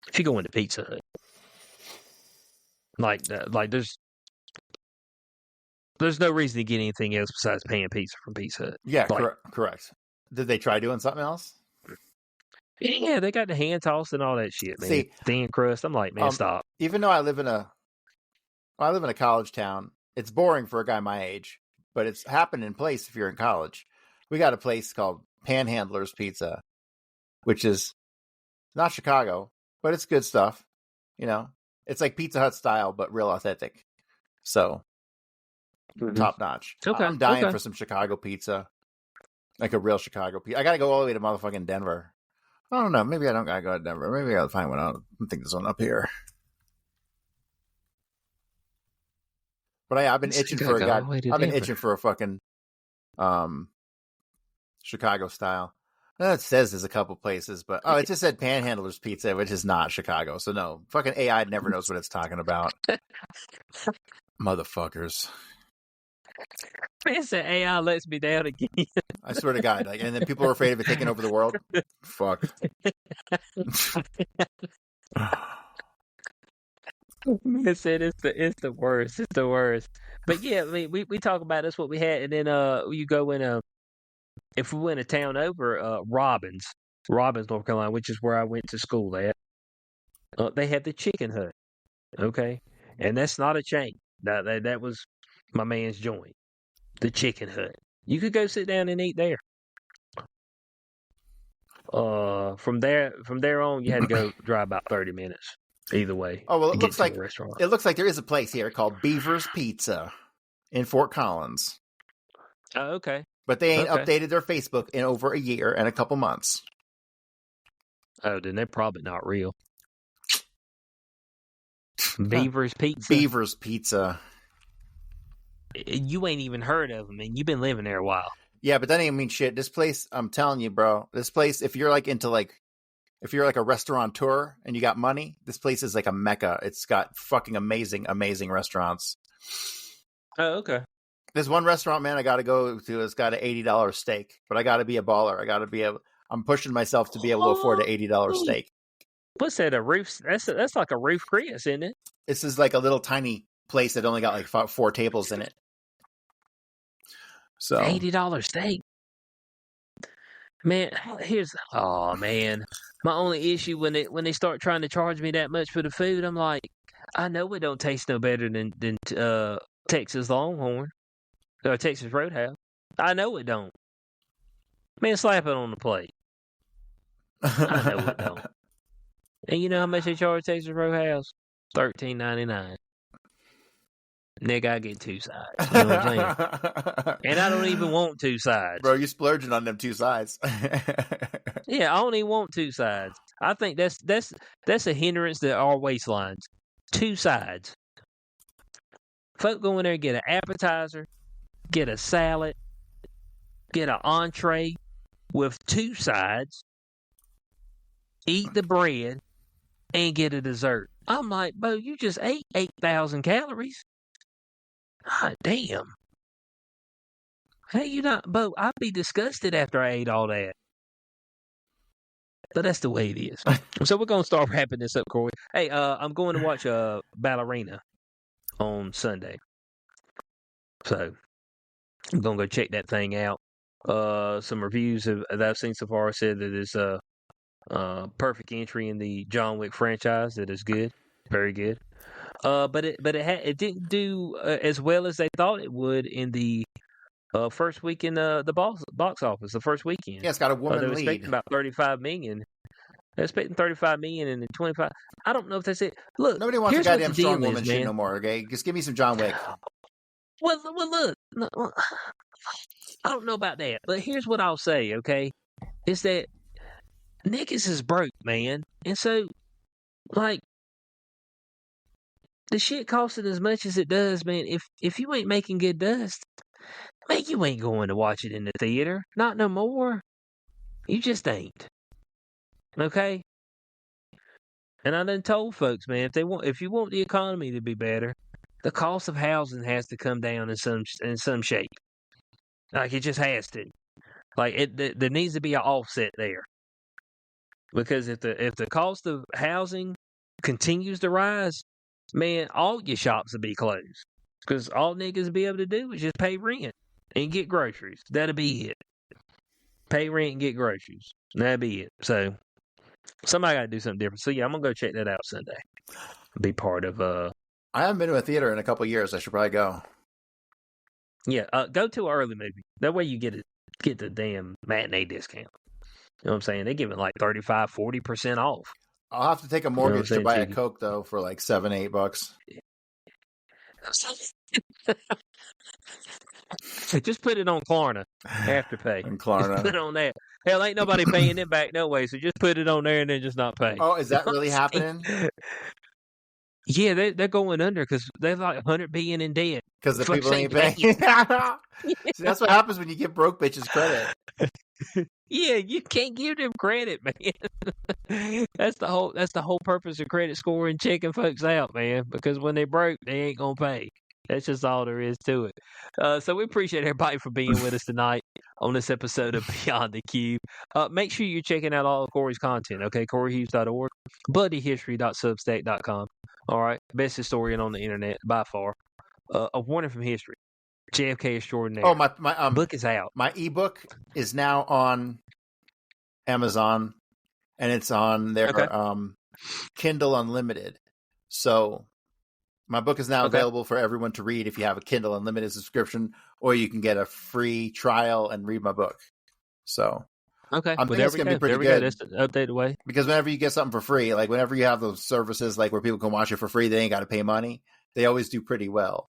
If you go into Pizza Hut, like there's no reason to get anything else besides pan pizza from Pizza Hut. Yeah, like, correct. Did they try doing something else? Yeah, they got the hand tossed and all that shit, man. See, thin crust. I'm like, man, stop. Even though I live in a college town, it's boring for a guy my age, but it's happened in place if you're in college. We got a place called Panhandler's Pizza, which is not Chicago, but it's good stuff. You know, it's like Pizza Hut style, but real authentic. So top notch. Okay, I'm dying for some Chicago pizza, like a real Chicago pizza. I got to go all the way to motherfucking Denver. I don't know. Maybe I don't got to go to Denver. Maybe I'll find one. I don't think there's one up here. But I've been itching for a fucking Chicago style. It says there's a couple places, but it just said Panhandler's Pizza, which is not Chicago. So no, fucking AI never knows what it's talking about. Motherfuckers. Man said AI lets me down again. I swear to God. Like, and then people are afraid of it taking over the world. Fuck. Man said it's the worst. It's the worst. But yeah, I mean, we talk about that's what we had, and then you go in if we went a town over, Robbins, North Carolina, which is where I went to school at. They have the Chicken Hut, okay, and that's not a chain. That was my man's joint, the Chicken Hut. You could go sit down and eat there. From there on, you had to go drive about 30 minutes either way. Oh well, to it get looks to like a restaurant. it looks like there is a place here called Beaver's Pizza in Fort Collins. Oh, okay. But they ain't Okay. updated their Facebook in over a year and a couple months. Oh, then they're probably not real. Beaver's Pizza. Beaver's Pizza. You ain't even heard of them, and you've been living there a while. Yeah, but that ain't mean shit. This place, I'm telling you, bro. This place, if you're like a restaurateur and you got money, this place is like a mecca. It's got fucking amazing restaurants. Oh, okay. There's one restaurant, man, I got to go to. It's got an $80 steak, but I got to be a baller. I'm pushing myself to be able to afford an $80 steak. What's that? A roof? That's like a roof Chris, isn't it? This is like a little tiny place that only got like 4 tables in it. So $80 steak. Man, man. My only issue when they start trying to charge me that much for the food, I'm like, I know it don't taste no better than Texas Longhorn or Texas Roadhouse. I know it don't. Man, slap it on the plate. I know it don't. And you know how much they charge Texas Roadhouse? $13.99. Nigga, I get 2 sides. You know what I'm saying? And I don't even want 2 sides. Bro, you splurging on them 2 sides. Yeah, I only want 2 sides. I think that's a hindrance to our waistlines. 2 sides. Folk go in there and get an appetizer, get a salad, get an entree with 2 sides, eat the bread, and get a dessert. I'm like, Bo, you just ate 8,000 calories. God damn. Hey, you not, Bo, I'd be disgusted after I ate all that. But that's the way it is. So we're going to start wrapping this up, Corey. Hey, I'm going to watch Ballerina on Sunday. So I'm going to go check that thing out. Some reviews that I've seen so far said that it's a perfect entry in the John Wick franchise. That is good. Very good. But it didn't do as well as they thought it would in the first week in the box office. The first weekend, yeah, it's got a woman they were lead. expecting about 35 million. They're expecting 35 million and then 25. I don't know if that's it. Look, Nobody wants a here's what goddamn the deal strong woman is, shit man. no more. Okay, just give me some John Wick. Well, look. I don't know about that, but here's what I'll say. Okay, is that niggas is broke, man, and so like. The shit costing as much as it does, man. If you ain't making good dust, man, you ain't going to watch it in the theater. Not no more. You just ain't. Okay? And I done told folks, man, if you want the economy to be better, the cost of housing has to come down in some shape. Like it just has to. Like there needs to be an offset there. Because if the cost of housing continues to rise, man, all your shops will be closed. Because all niggas will be able to do is just pay rent and get groceries. That'll be it. Pay rent and get groceries. That'll be it. So, somebody got to do something different. So, yeah, I'm going to go check that out Sunday. Be part of... I haven't been to a theater in a couple of years. I should probably go. Yeah, go to an early movie. That way you get the damn matinee discount. You know what I'm saying? They're giving like 35, 40% off. I'll have to take a mortgage to buy a Coke, though, for like $7, $8. Just put it on Klarna. Afterpay. And Klarna. Just put it on that. Hell, ain't nobody paying them back no way, so just put it on there and then just not pay. Oh, is that really happening? Yeah, they're going under because they're like 100 billion in debt. Because the people ain't paying. See, that's what happens when you give broke bitches credit. Yeah, you can't give them credit, man. That's the whole purpose of credit scoring, checking folks out, man. Because when they broke, they ain't gonna pay. That's just all there is to it. So we appreciate everybody for being with us tonight on this episode of Beyond the Cube. Make sure you're checking out all of Corey's content, okay? CoreyHughes.org, BuddyHistory.substack.com. All right, best historian on the internet by far. A warning from history. JFK Extraordinary. Oh, my book is out. My ebook is now on Amazon, and it's on their Kindle Unlimited. So my book is now available for everyone to read if you have a Kindle Unlimited subscription, or you can get a free trial and read my book. So Okay. I'm thinking it's going to be pretty good. That's the updated way. Because whenever you get something for free, like whenever you have those services like where people can watch it for free, they ain't got to pay money. They always do pretty well.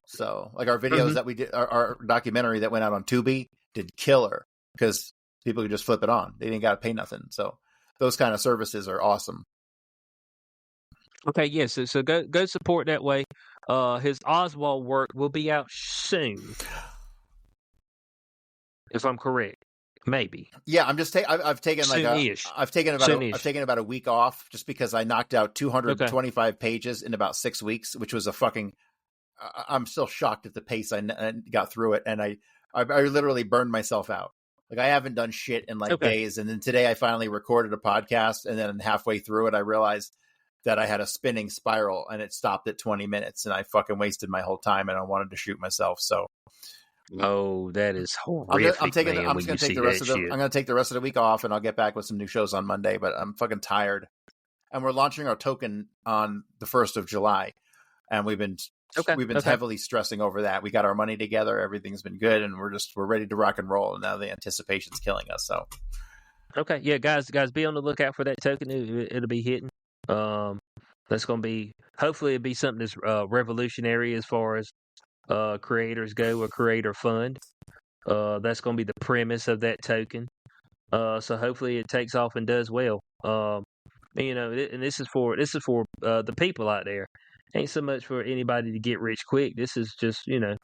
So like our videos that we did, our documentary that went out on Tubi did killer because people could just flip it on. They didn't got to pay nothing. So those kind of services are awesome. Okay, yeah, so go support that way. His Oswald work will be out soon, if I'm correct. Maybe. Yeah, I'm just I've taken about a week off just because I knocked out 225 pages in about 6 weeks, which was a fucking. I'm still shocked at the pace I got through it, and I literally burned myself out. Like I haven't done shit in days, and then today I finally recorded a podcast, and then halfway through it, I realized that I had a spinning spiral, and it stopped at 20 minutes, and I fucking wasted my whole time, and I wanted to shoot myself. So, that is horrific. I'm just gonna take the rest of the. I'm gonna take the rest of the week off, and I'll get back with some new shows on Monday. But I'm fucking tired, and we're launching our token on the 1st of July, and we've been heavily stressing over that. We got our money together, everything's been good, and we're ready to rock and roll. And now the anticipation's killing us. So, okay, yeah, guys, be on the lookout for that token. It'll be hitting. That's going to be, hopefully it'll be something that's revolutionary as far as creators go, a creator fund. That's going to be the premise of that token. So hopefully it takes off and does well. And this is for the people out there. Ain't so much for anybody to get rich quick. This is just, to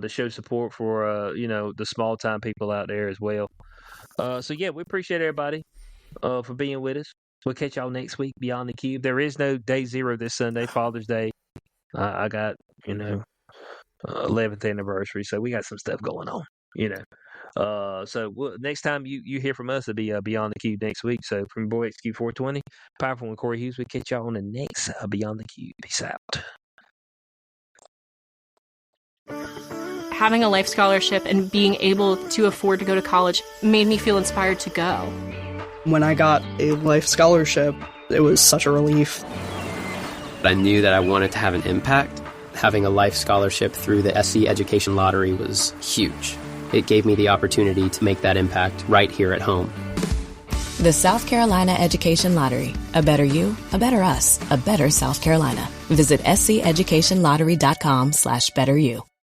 show support for, the small time people out there as well. So yeah, we appreciate everybody for being with us. We'll catch y'all next week beyond the cube. There is no day 0 this Sunday, Father's Day. I got 11th anniversary, so we got some stuff going on. Next time you hear from us, it'll be Beyond the Cube next week. So from boy XQ420, Powerful and Corey Hughes, we'll catch y'all on the next Beyond the Cube. Peace out. Having a life scholarship and being able to afford to go to college made me feel inspired to go. When I got a life scholarship, it was such a relief. I knew that I wanted to have an impact. Having a life scholarship through the SC Education Lottery was huge. It gave me the opportunity to make that impact right here at home. The South Carolina Education Lottery. A better you, a better us, a better South Carolina. Visit sceducationlottery.com/betteryou.